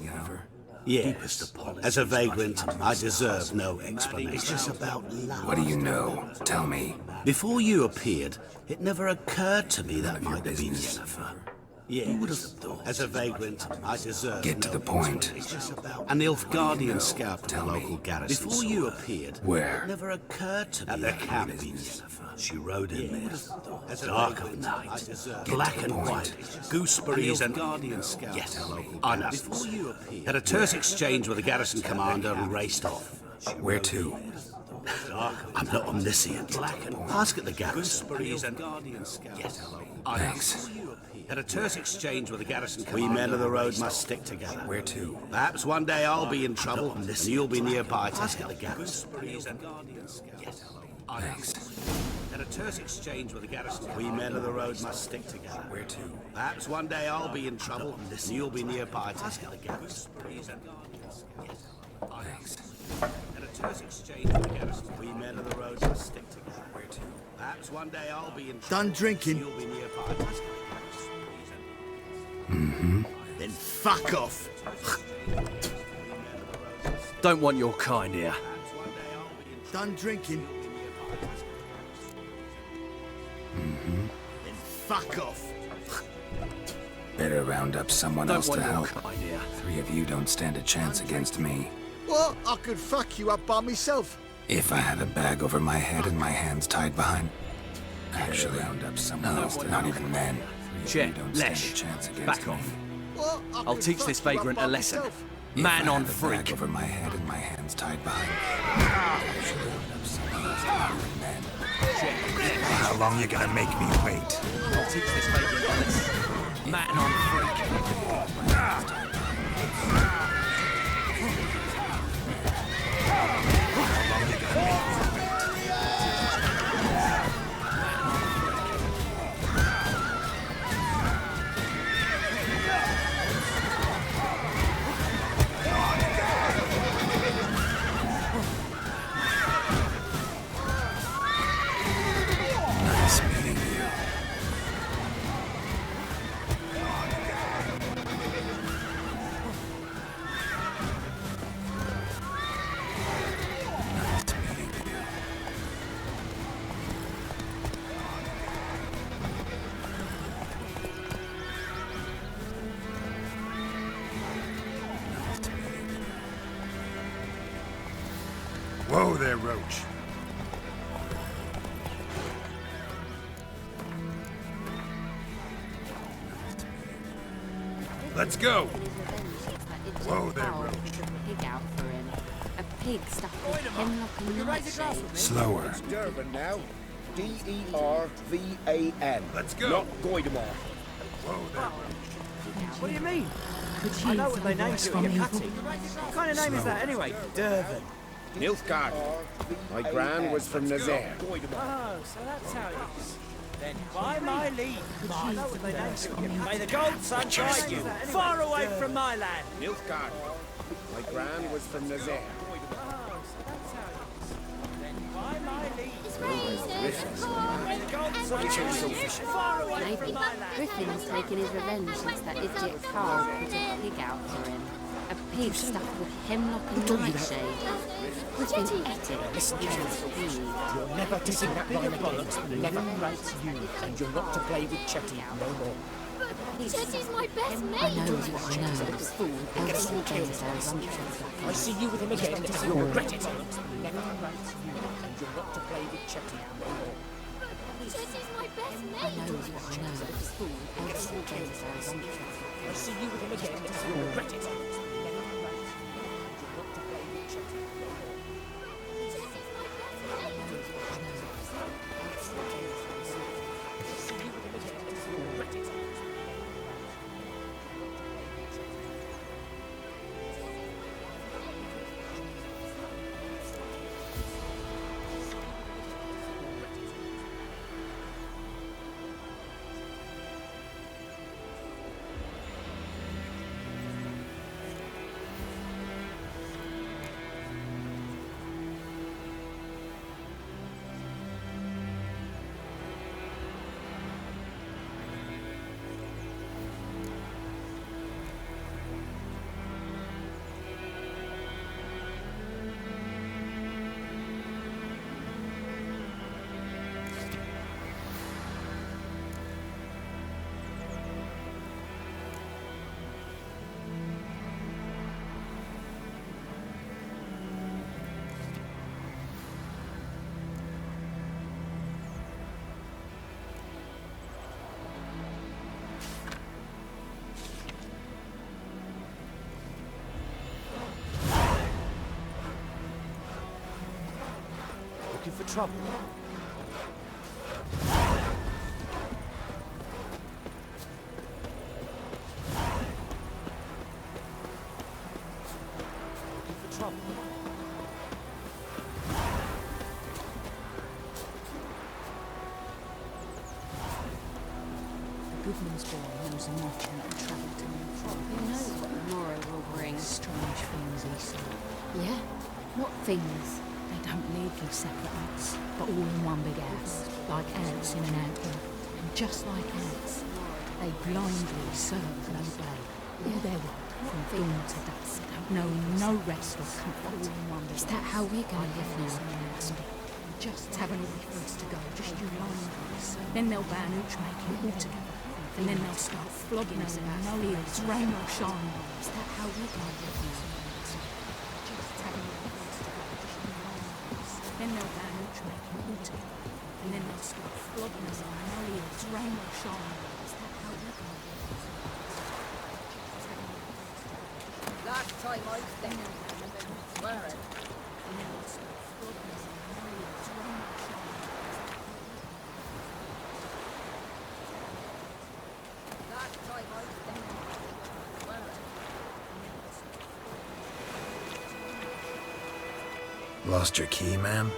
Yes. As a vagrant, I deserve no explanation. It's just about love. What do you know? Tell me. Before you appeared, it never occurred to me that it might have been Yennefer. Yeah, who would have thought? As a vagrant, I deserve. Get to the point. An Nilfgaardian scout to the local garrison. Before you appeared, Where? it never occurred to me at the camp in Yennefer. She rode in there, dark of night, black and white, gooseberries and guardian scouts. Yes, I know. Before you appeared, had a terse exchange with the garrison commander and raced off. Where to? I'm not omniscient. Ask at the garrison. Yes, Thanks. Had a terse exchange with the garrison commander. We men of the road must stick together. Where to? Perhaps one day I'll be in trouble, and you'll be nearby to ask at the garrison. Thanks. Had a terse exchange with the garrison. We men of the road must stick together. Where to? Perhaps one day I'll be in trouble, and you'll be nearby to ask at the garrison. Thanks. Had a terse exchange with the garrison. We men of the road must stick together. Where to? Perhaps one day I'll be in trouble. Done drinking. You'll be nearby to ask at the garrison. Mm-hmm. Then fuck off. Don't want your kind here. Done drinking. Mm-hmm. Then fuck off. Better round up someone Don't else to want your help. kind here. 3 of you don't stand a chance against me. What? I could fuck you up by myself. If I had a bag over my head and my hands tied behind... Actually, round up someone else to not even then. Jet, Lesh, back off. I'll teach this vagrant a lesson. Man on freak. Bag over my head and my hands tied behind. How long you gonna make me wait? I'll teach this vagrant a lesson. Man on freak. Nice meeting you. Whoa there, Roach. Let's go! Whoa there, Roach. Pig out for him. A pig stuffed with hemlock and nightshade. Slower. Durban now. D-E-R-V-A-N. Let's go. Not Goidemar. Whoa there, Roach. What do you mean? Could I you know what they named us you from at your evil? cutting. What kind of name is that anyway? Durban. Nilfgaard. My gran was from Nazaire. Oh, so that's how it is. Then by my leave, I know what they named you. May the gold sun guide you far away from my land. Nilfgaard. My gran was from Nazaire. Maybe. Griffin's taken his revenge since that idiot Carl put a pig out for him. A pig stuffed with hemlock and nightshade. Griffin ate it. Listen, you're never to sing that line again. Never write you, and you're not to play with Chetty no more. Chetty's my best mate. I know what I know. Elsie Benzo's I see you with him again, and you'll regret it. Never write you, and you're not to play with Chetty no more. Chetty's my best mate. I know what I know. Elsie Benzo's I see you with him again, and you'll regret it. Never write you, and you're not to play with Chetty no more. Chetty's my best mate. I see you with him again, and you'll regret it. Looking for trouble? Looking for trouble? The Goodman's boy knows a merchant who travelled to Montfort. Who knows what the morrow will bring? Strange things he saw. Yeah? What things? They don't live in separate huts, but all in one big house, like ants in an anthill. And just like ants, they blindly serve and obey. All their work, from dawn to dusk, knowing no rest or comfort. All in one big Is that how we're going to live now? Just haven't all first to go, just you blindly. Then they'll ban Oochmaking altogether. And then they'll start flogging us in no heels, rain or shine. Is that how we're going to live now? Just having all first to go, just you blindly. Then they'll ban Oochmaking altogether. And then they'll start flogging us in no heels, rain or shine. Is that how we're going to live now? Last time I stepped in, swearing. And then they'll start flogging us in no heels, rain or shine. Last time I stepped in, swearing. Lost your key, ma'am?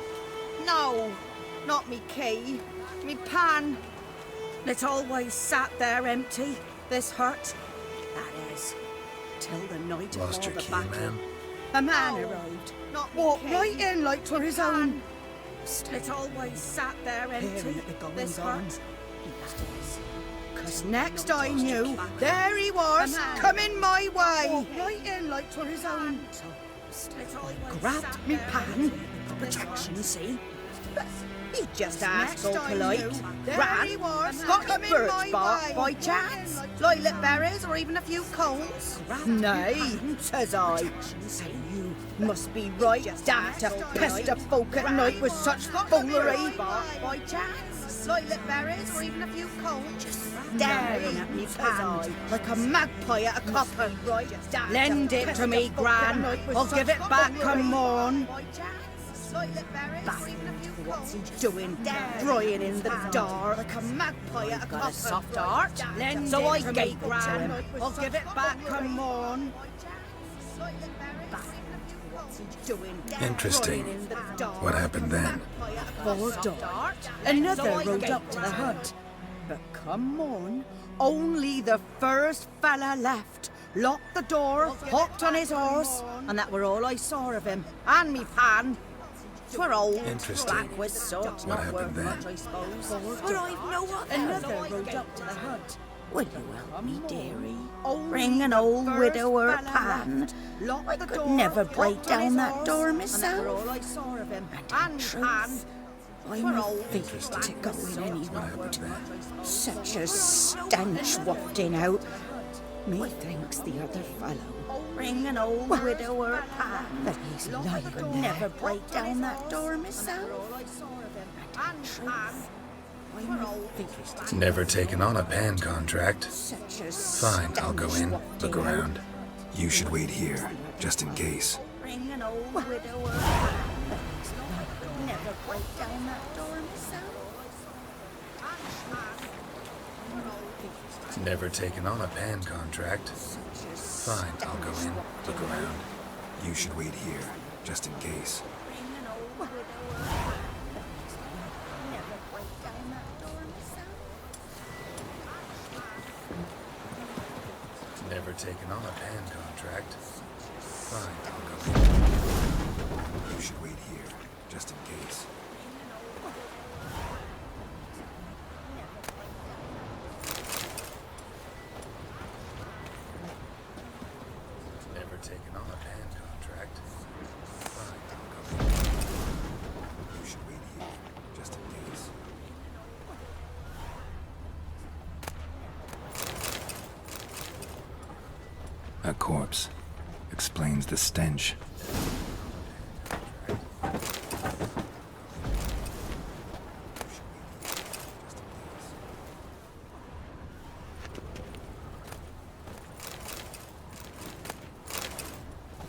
No, not me key. Me pan. It always sat there empty, this hut. That is, till the night Lost of your the key, battle. ma'am? A man arrived, walked right in like 'twere his own. It always sat there empty, this hut. Cause next I knew, there he was, coming my way. Walked right in like 'twere his own. Grabbed me pan, for protection, see? He just asked all polite. Gran, got any birch bark by chance? Lilac berries or even a few cones? Nay, says I. So you must be right daft to pester folk at night with such foolery. By chance? Lilac berries or even a few cones? Just staring at me pan like a magpie at a copper. Lend it to me, Gran. I'll give it back come morn. What's he doing? Drying in the dark like a magpie at a copper. Got a soft heart? So I gave Gran. I'll give it back come morn. Interesting. What happened then? Before dark, another rode up to the hut. But come on, only the first fella left. Locked the door, hopped on his horse, and that were all I saw of him. And me pan. 'Twere old, Interesting. black with soot, What not happened worth then? much, I suppose. But I've no other. Another rode up to the hut. Will you help me, dearie? Bring an old widower pan. I could never break down that door myself. And truth, I'm refused to go in any road. Such a stench wafting out. Methinks the other fellow, bring an old widower pan, that he's lying I could never break down that door myself. And truth, Never taken on a pan contract. Fine, I'll go in, look around. You should wait here, just in case. Bring an old widower pan, that he's lying I could never break down that door myself. Never taken on a pan contract. Fine, I'll go in, look around. You should wait here, just in case. Never taken on a pan contract. Fine, I'll go in. You should wait here, just in case. Never taken on a pan contract. Fine, I'll go in. You should wait here, just in case. A corpse explains the stench.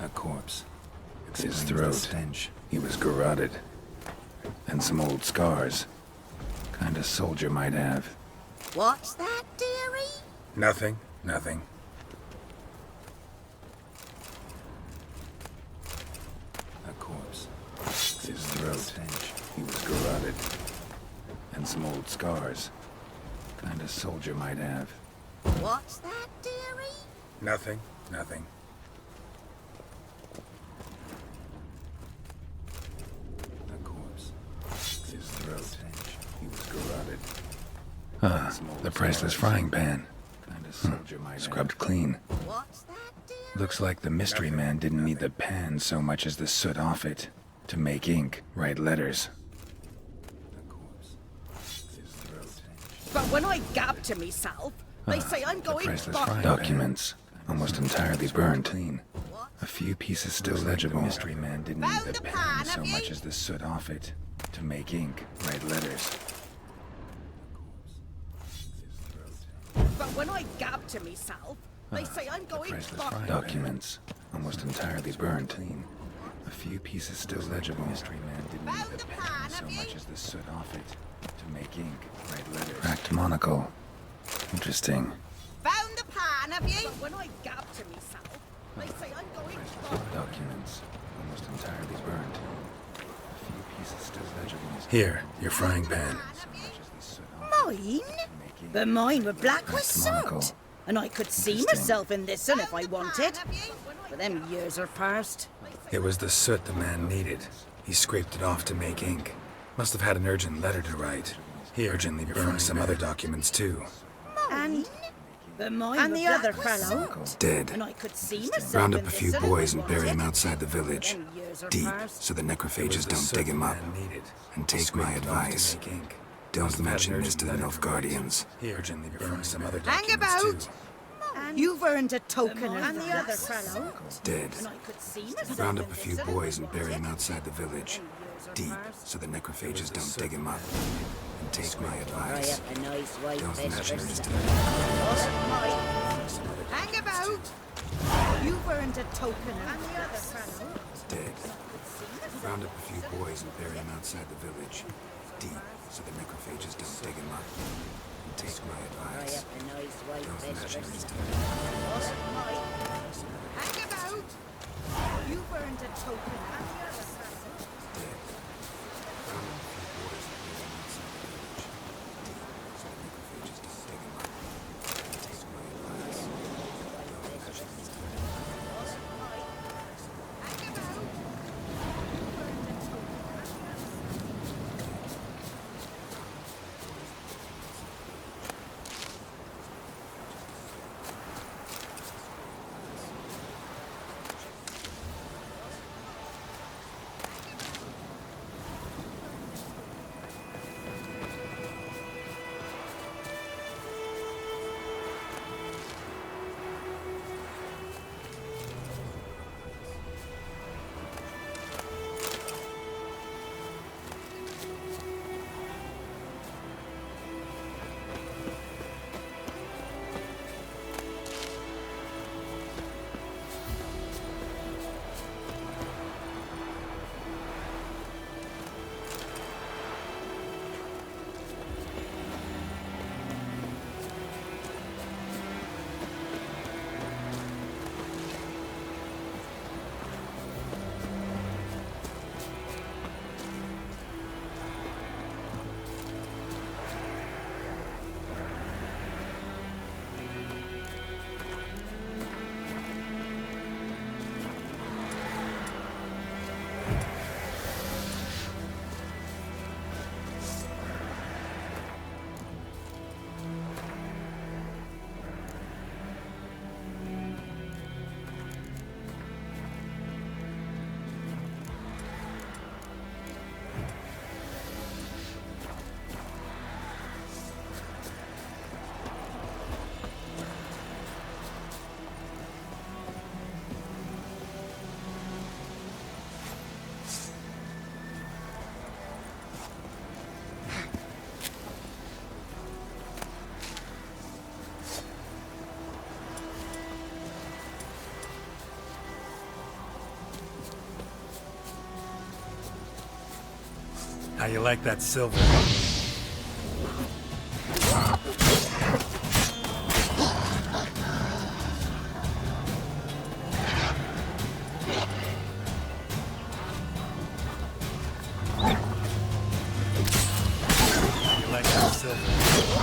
A corpse. His throat. Stench. He was garroted. And some old scars. Kind of soldier might have. What's that, dearie? Nothing. Nothing. A corpse. His throat. He was garroted. And some old scars. Kind of soldier might have. What's that, dearie? Nothing. Nothing. A corpse. His throat. He was garroted. Ah, the priceless frying pan. Scrubbed clean. Looks like the mystery man didn't need the pan so much as the soot off it to make ink, write letters. But when I gab to myself, they say I'm going back. Documents, almost entirely burned clean. A few pieces still legible. The mystery man didn't need the pan so much as the soot off it to make ink, write letters. But when I gab to myself, they say I'm going back. Documents, almost entirely burned clean. A few pieces still legible. Mystery man didn't need the pen so much as the soot off it to make ink, write letters. Cracked monocle. Interesting. Found the pan, have you? But when I gab to myself, they say I'm going back. Documents, almost entirely burned. A few pieces still legible. Here, your frying pan. Mine? But mine were black with soot. And I could see myself in this one if I wanted. But them years are past. It was the soot the man needed. He scraped it off to make ink. Must have had an urgent letter to write. He urgently burned some other documents too. And And the other fellow? Dead. And I could see myself Round in up a this few little boys and one, bury was him it? outside the village. Them years are Deep, past. so the necrophages don't dig him up. And take my advice. Don't mention this to the Nilfgaardians. Urgently burn some other Hang about! You've earned a token of And the that. other fellow? Dead. And I could see myself Round in up a this few little boys and one, bury was him it? outside the village. Deep, so the necrophages don't dig him up. And take my advice. a nice white Don't mention this to Hang about! You've earned a token of and the other fellow? Dead. Round up a few boys and bury him outside the village. Deep, so the necrophages don't dig him up. And take my advice. a nice white Don't mention this to Hang about! You've earned a token and the other fellow? Dead. Round up a few boys and bury him outside the village. Deep, so the necrophages don't dig him up. And take my advice. Don't mention this to How you like that silver? You like that silver?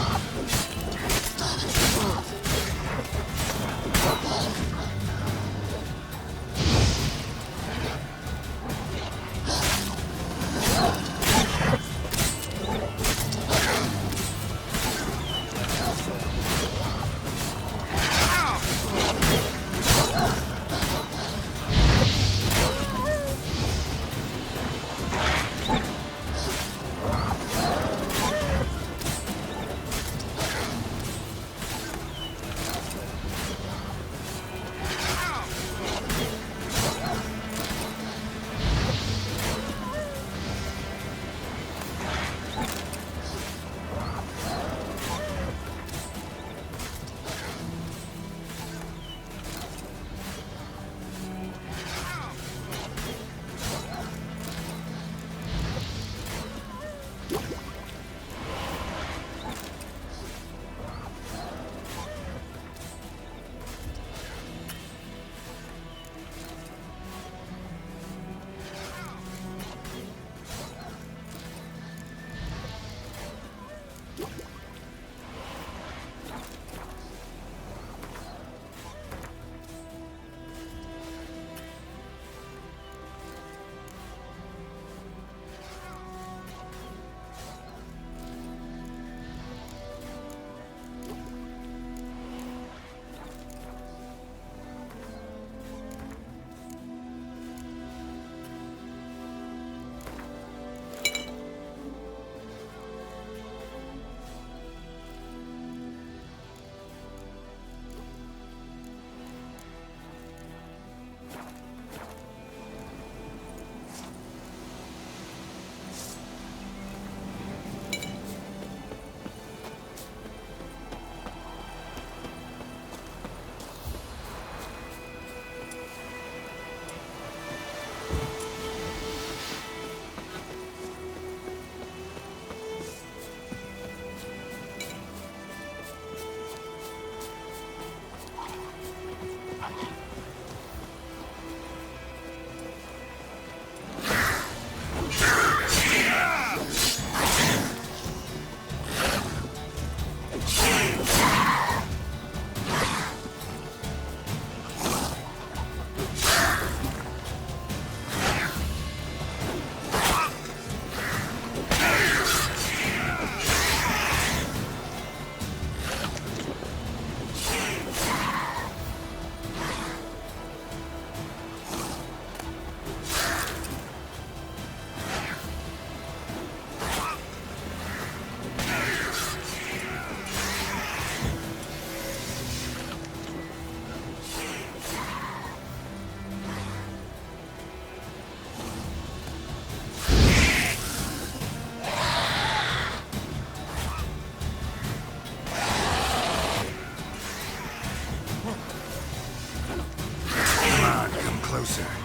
closer.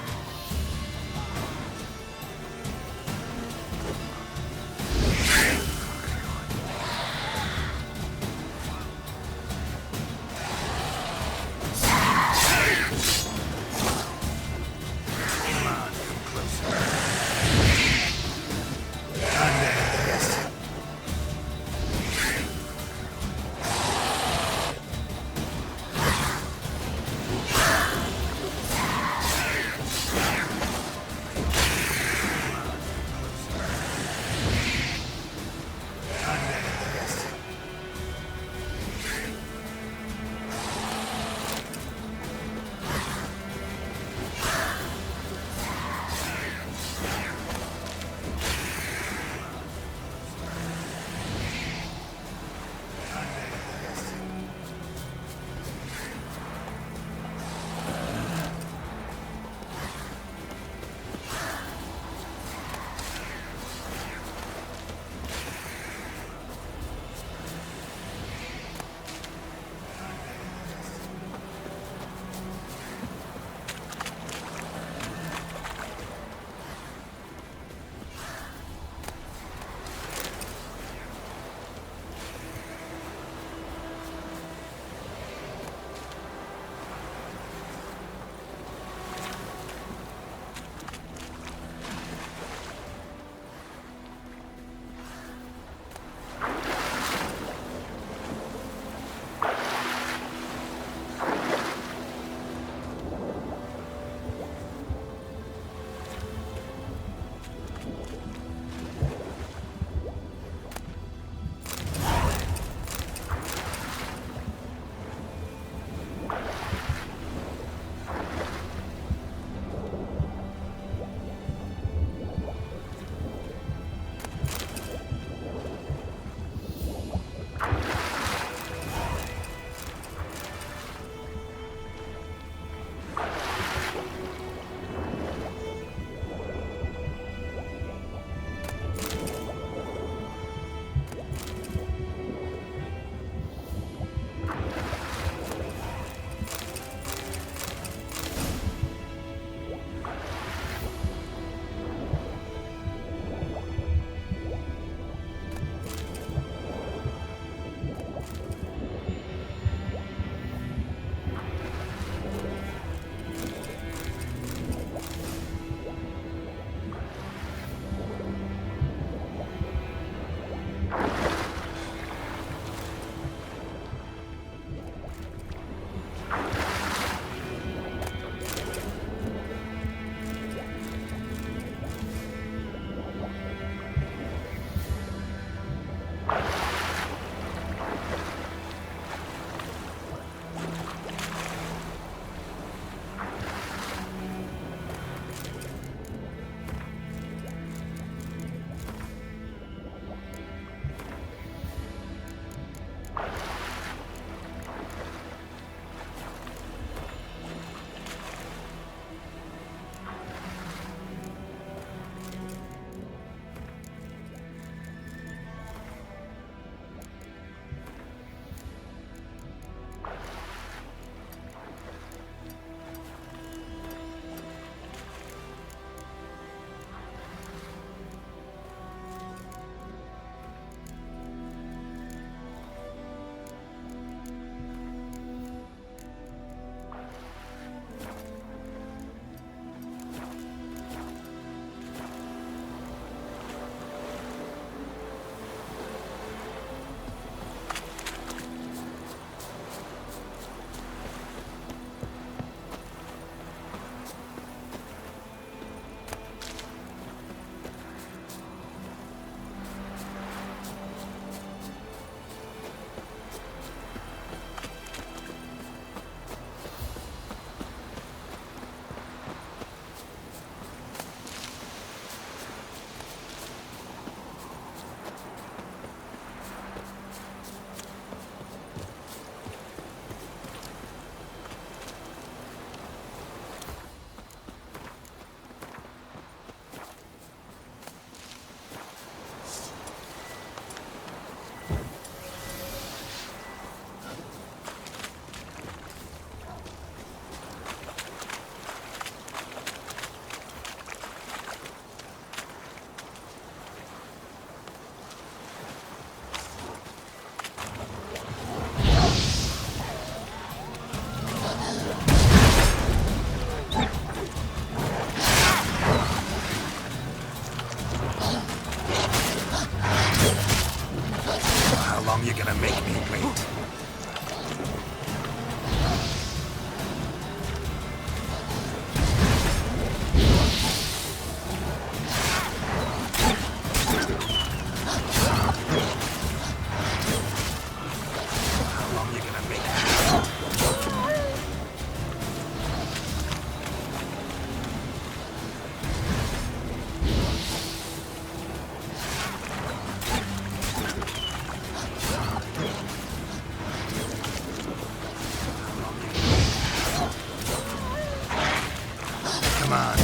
Come on.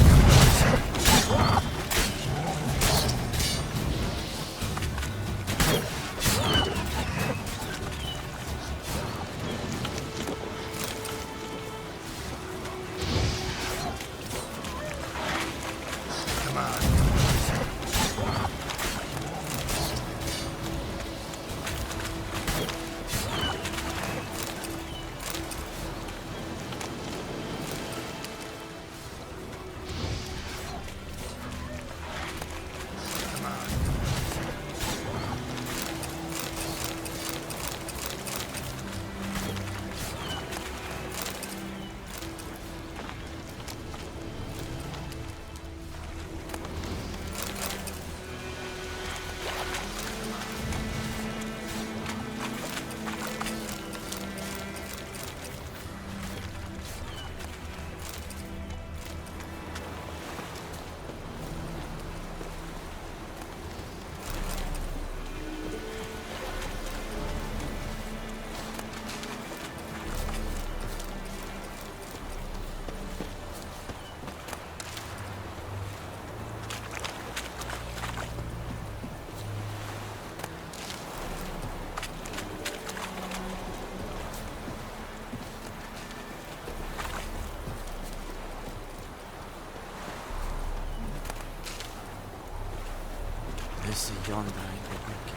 This is yonder ain't the wicked.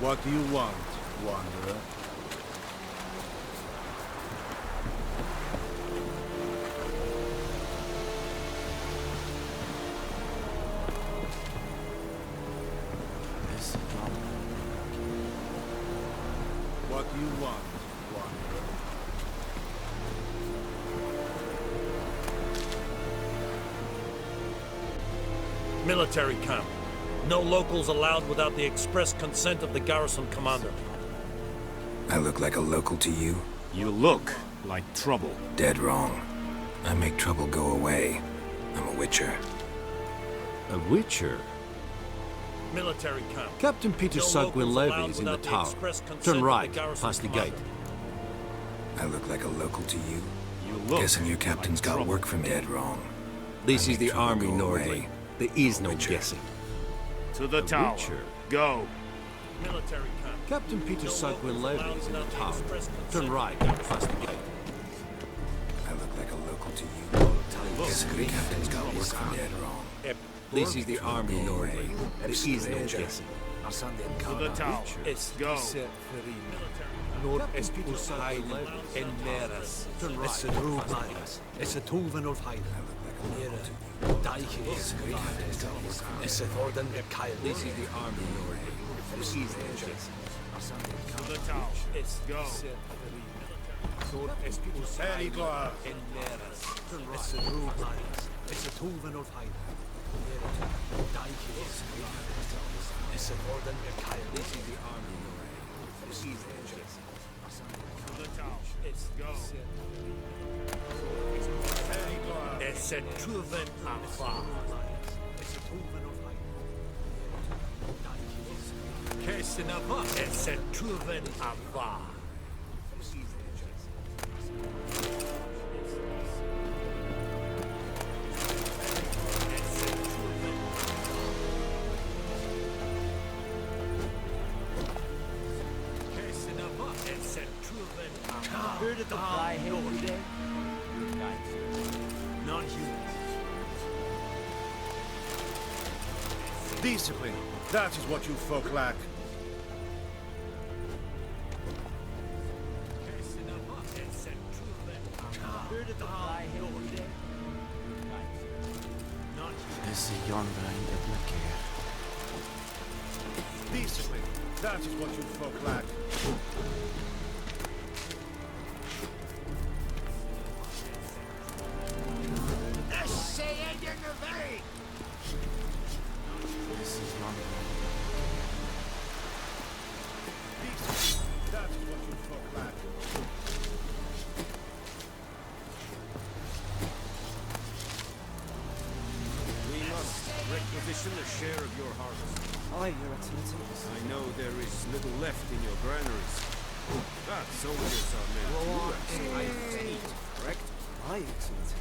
What do you want, wanderer? This is yonder ain't the wicked. What do you want, wanderer? Military camp. No locals allowed without the express consent of the garrison commander. I look like a local to you? You look like trouble. Dead wrong. I make trouble go away. I'm a witcher. A witcher? Military camp. Captain Peter No Sugwin locals Levy allowed is in the without the tower. express consent Turn of the right, garrison past the commander. gate. I look like a local to you? You look Guessing your captain's got work for me. Dead wrong. This I is make the trouble army, go Nordley. away. There is no Witcher. guessing. To the tower. Go. Military camp. Captain Peter No Sugwin locals Levy allowed is in the without the tower. express consent Turn of the right, garrison past the gate. I look like a local to you? Guessing your captain's got work for me. Dead wrong. This is the army, Go Nordley. away. There is no guessing. To the tower. Go. Nor espus heilen en neras, es a drúbnaras, es a túvan of heilen. Nera, daiche is gríðan, es a thordan er kæl. This is the army, Nordley. There is no guessing. To the tower. Go. Nor espus heilen en neras, es a drúbnaras, es a túvan of heilen. Nera, daiche is gríðan, es a thordan er kæl. This is the army, Nordley. There is no guessing. To the tower. Go. Es a truven afa. Kesinava, Es a truven afa. Es a truven afa. Heard of the fly here today? Non-human. Discipline. That is what you folk lack. Heard of the fly here today? This is yonder ain't the wicked. Discipline. That is what you folk lack. This is yonder That is what you folk lack. We must requisition a share of your harvest. Aye, Your Excellency. I know there is little left in your granaries. But soldiers are meant to rest. Correct? Aye, Excellency.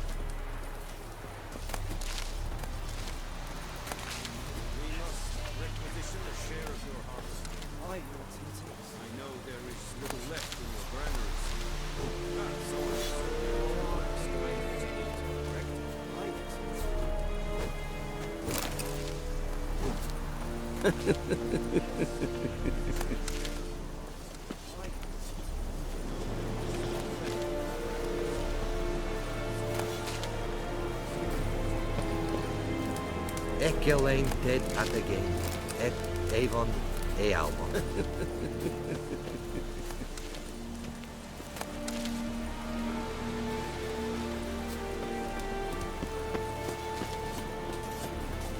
Ekelain dead at the game. Et Avon e Albon.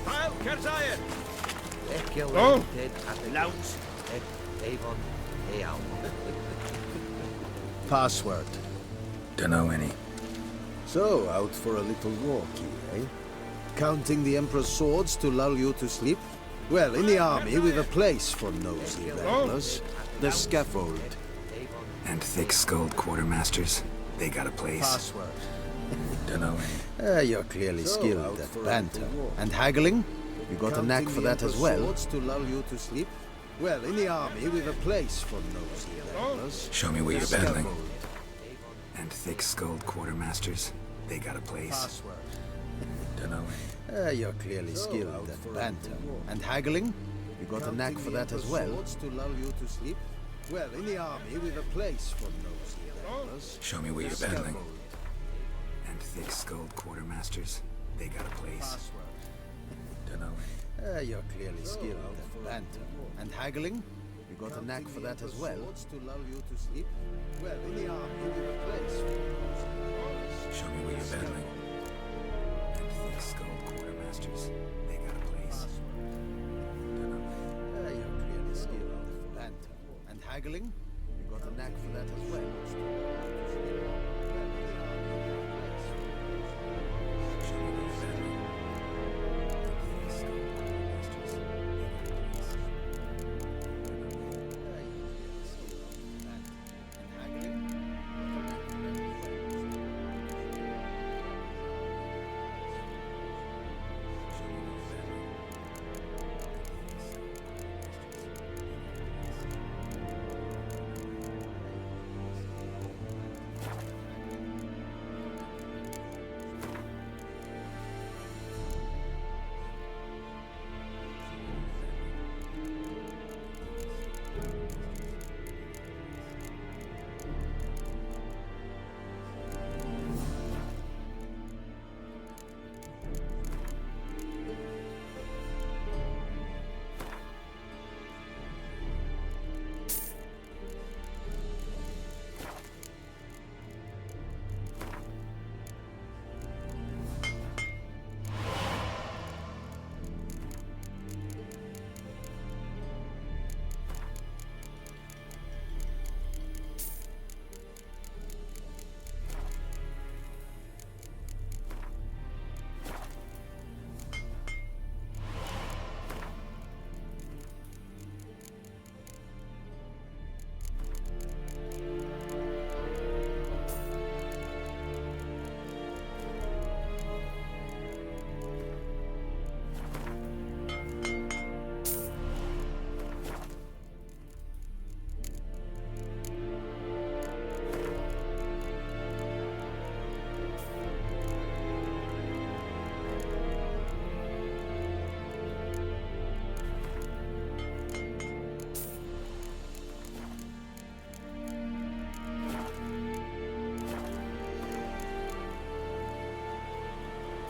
Heil Kerzaien! Ekelain dead at the game. Et Avon e Albon. Password. Dunno any. So, out for a little walk, eh? Counting the Emperor's swords to lull you to sleep? Well, in the army, we've a place for nosy ramblers. The scaffold. And thick-skulled quartermasters, they got a place. Password. Dunno any. You're clearly skilled at banter. And haggling? You got a knack for that as well. Swords to lull you to sleep? Well, in the army, we've a place for nosy ramblers. Show me where you're battling. And thick-skulled quartermasters, they got a place. Password. Dunno any. You're clearly skilled at banter. And haggling? You got a knack for that as well. Swords to lull you to sleep? Well, in the army, we've a place for nosy ramblers. Show me where you're battling. And thick-skulled quartermasters, they got a place. Dunno any. You're clearly skilled at banter. And haggling? You got a knack for that as well. Swords to lull you to sleep? Well, in the army, we've a place for nosy ramblers. Show me where you're battling. And thick-skulled quartermasters, they got a place. Dunno any. You're clearly skilled at banter. And haggling? You got a knack for that as well.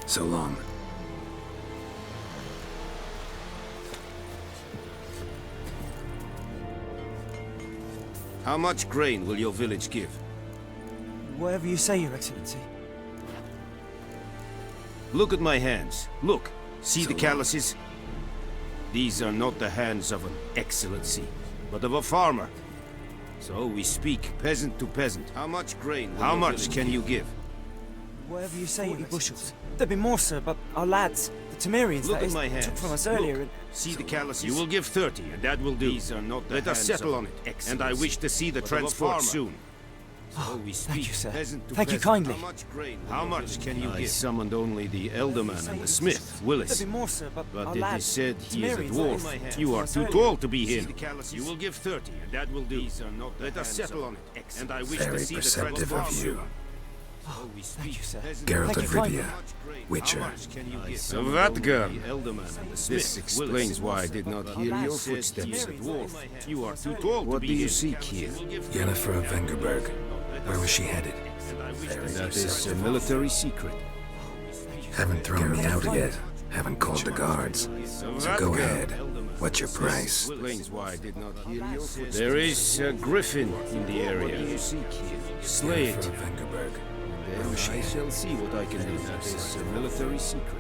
So long. How much grain will your village give? Whatever you say, Your Excellency. Look at my hands. Look. See the calluses? These are not the hands of an excellency, but of a farmer. So we speak peasant to peasant. How much grain will How much can you give? Whatever you say, 40 bushels. There'd be more, sir, but our lads, the Temerians, Look that at is, my hands. took from us earlier. Look. See the calluses? You will give 30, and that will do. These are not the Let us settle on it, and I wish to see the transport soon. So we speak Thank you, sir. peasant to Thank you peasant. kindly. How much grain How much can you give? I summoned only the Elderman and the smith, Willis. There'd be more, sir, but our But it is lads, said he is a Temerians, dwarf. that is, You took are from us too earlier. tall to be here. You will give 30, and that will do. Let us settle on it, and I wish to Very see the perceptive transport of you. soon. Geralt of Rivia, Witcher. Vadgar. This explains why I did not hear your footsteps. You are too tall. What do you seek here? Yennefer of Vengerberg. Where was she headed? That is a military secret. Haven't thrown me out yet. Haven't called the guards. So go ahead. What's your price? There is a griffin in the area. Slay it. Then I shall see what I can do. That is a military secret.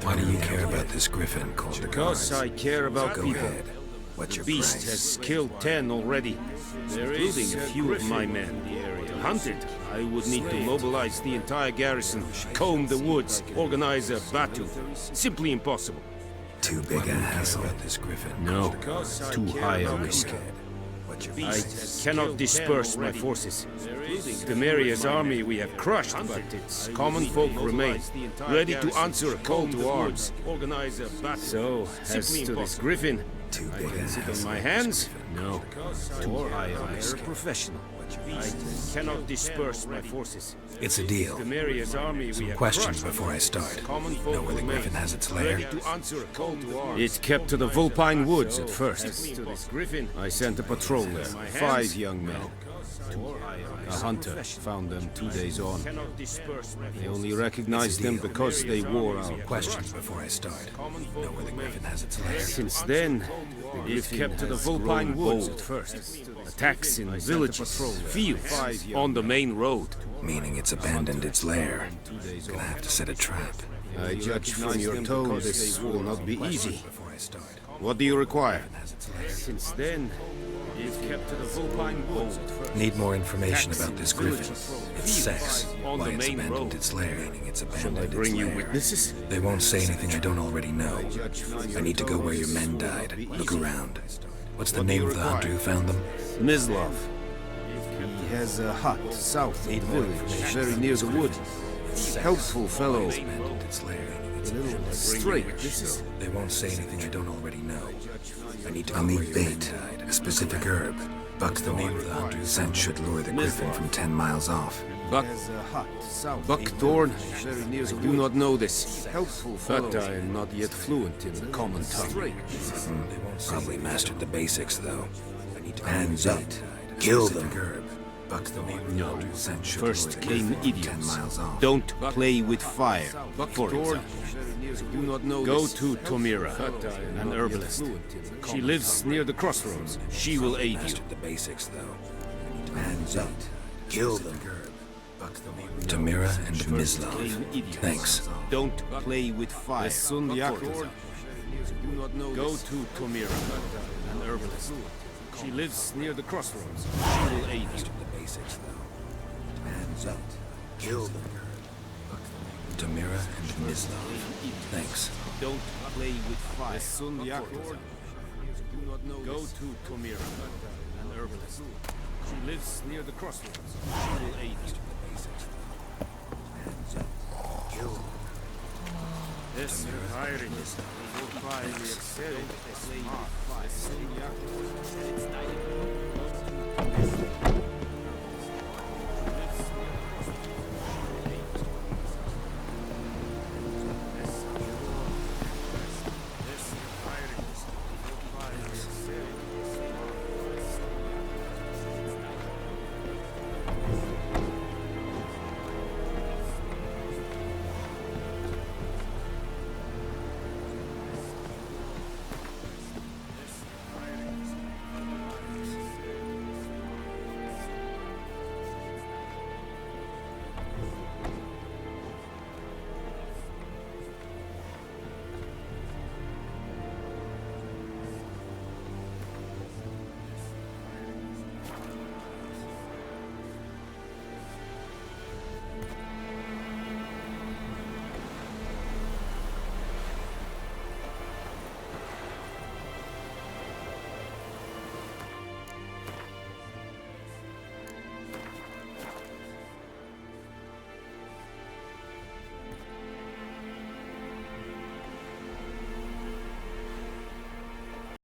Why do you care about this griffin called the guards? Because I care about Go people. ahead. What's The your beast price? has killed 10 already, including a few of my men. To hunt it, I would need to mobilize the entire garrison, comb the woods, organize a battle. Simply impossible. Too big a hassle. This griffin. No, too high a risk. I cannot disperse my forces. Temeria's army we have crushed, but its common folk remain, ready to answer a call to arms. So, as to this griffin, I can sit on my hands? No, too high a risk. Professional. I cannot disperse my forces. It's a deal. Temeria's army we Some have questions crushed, before I start. common Know folk where the remain, griffin has its lair? ready to answer a call to arms. It's kept to the Vulpine Woods at first. I sent a patrol there. 5 young men. A hunter found them 2 days on. They only recognized them because they wore our Questions before I start. Know where the griffin has its lair? Since then, it's kept to the Vulpine Woods at first. Attacks in villages, fields, on the main road. Meaning it's abandoned its lair. Gonna have to set a trap. I judge from your tone this will not be easy. What do you require? Since then, it's kept to the Vulpine Woods at first. Need more information about this griffin. Its sex, on why the it's main abandoned road. its lair, meaning it's Shall I abandoned its bring you lair. witnesses? They won't say anything I don't already know. I need to go where your men died. Look around. What's the name of the hunter who found them? Mislav. He has a hut south of the village, very near the wood. Helpful fellow. A little straight. They won't say anything I don't already know. I need to go where your men died. A specific herb. Buckthorn. Scent should lure the griffin from 10 miles off. Buckthorn? I do not know this, but I am not yet fluent in the common tongue. Probably mastered the basics, though. Hands up. Kill them. No. First came idiots. Don't play with fire. For example, do not know go to Tomira, an herbalist. She lives near the crossroads. She will aid you. The basics, though. Hands up. Kill them. Tamira and Mislav. Thanks. Don't play with fire. Go to Tomira, an herbalist. She lives near the crossroads. She will aid you. The basics, though. Hands up. Kill them. Tamira and Mislav. Thanks. Don't play with fire. Go to Tomira, an herbalist. She lives near the crossroads. She will aid you. Hands up. Kill them. This hiring is highly excelled.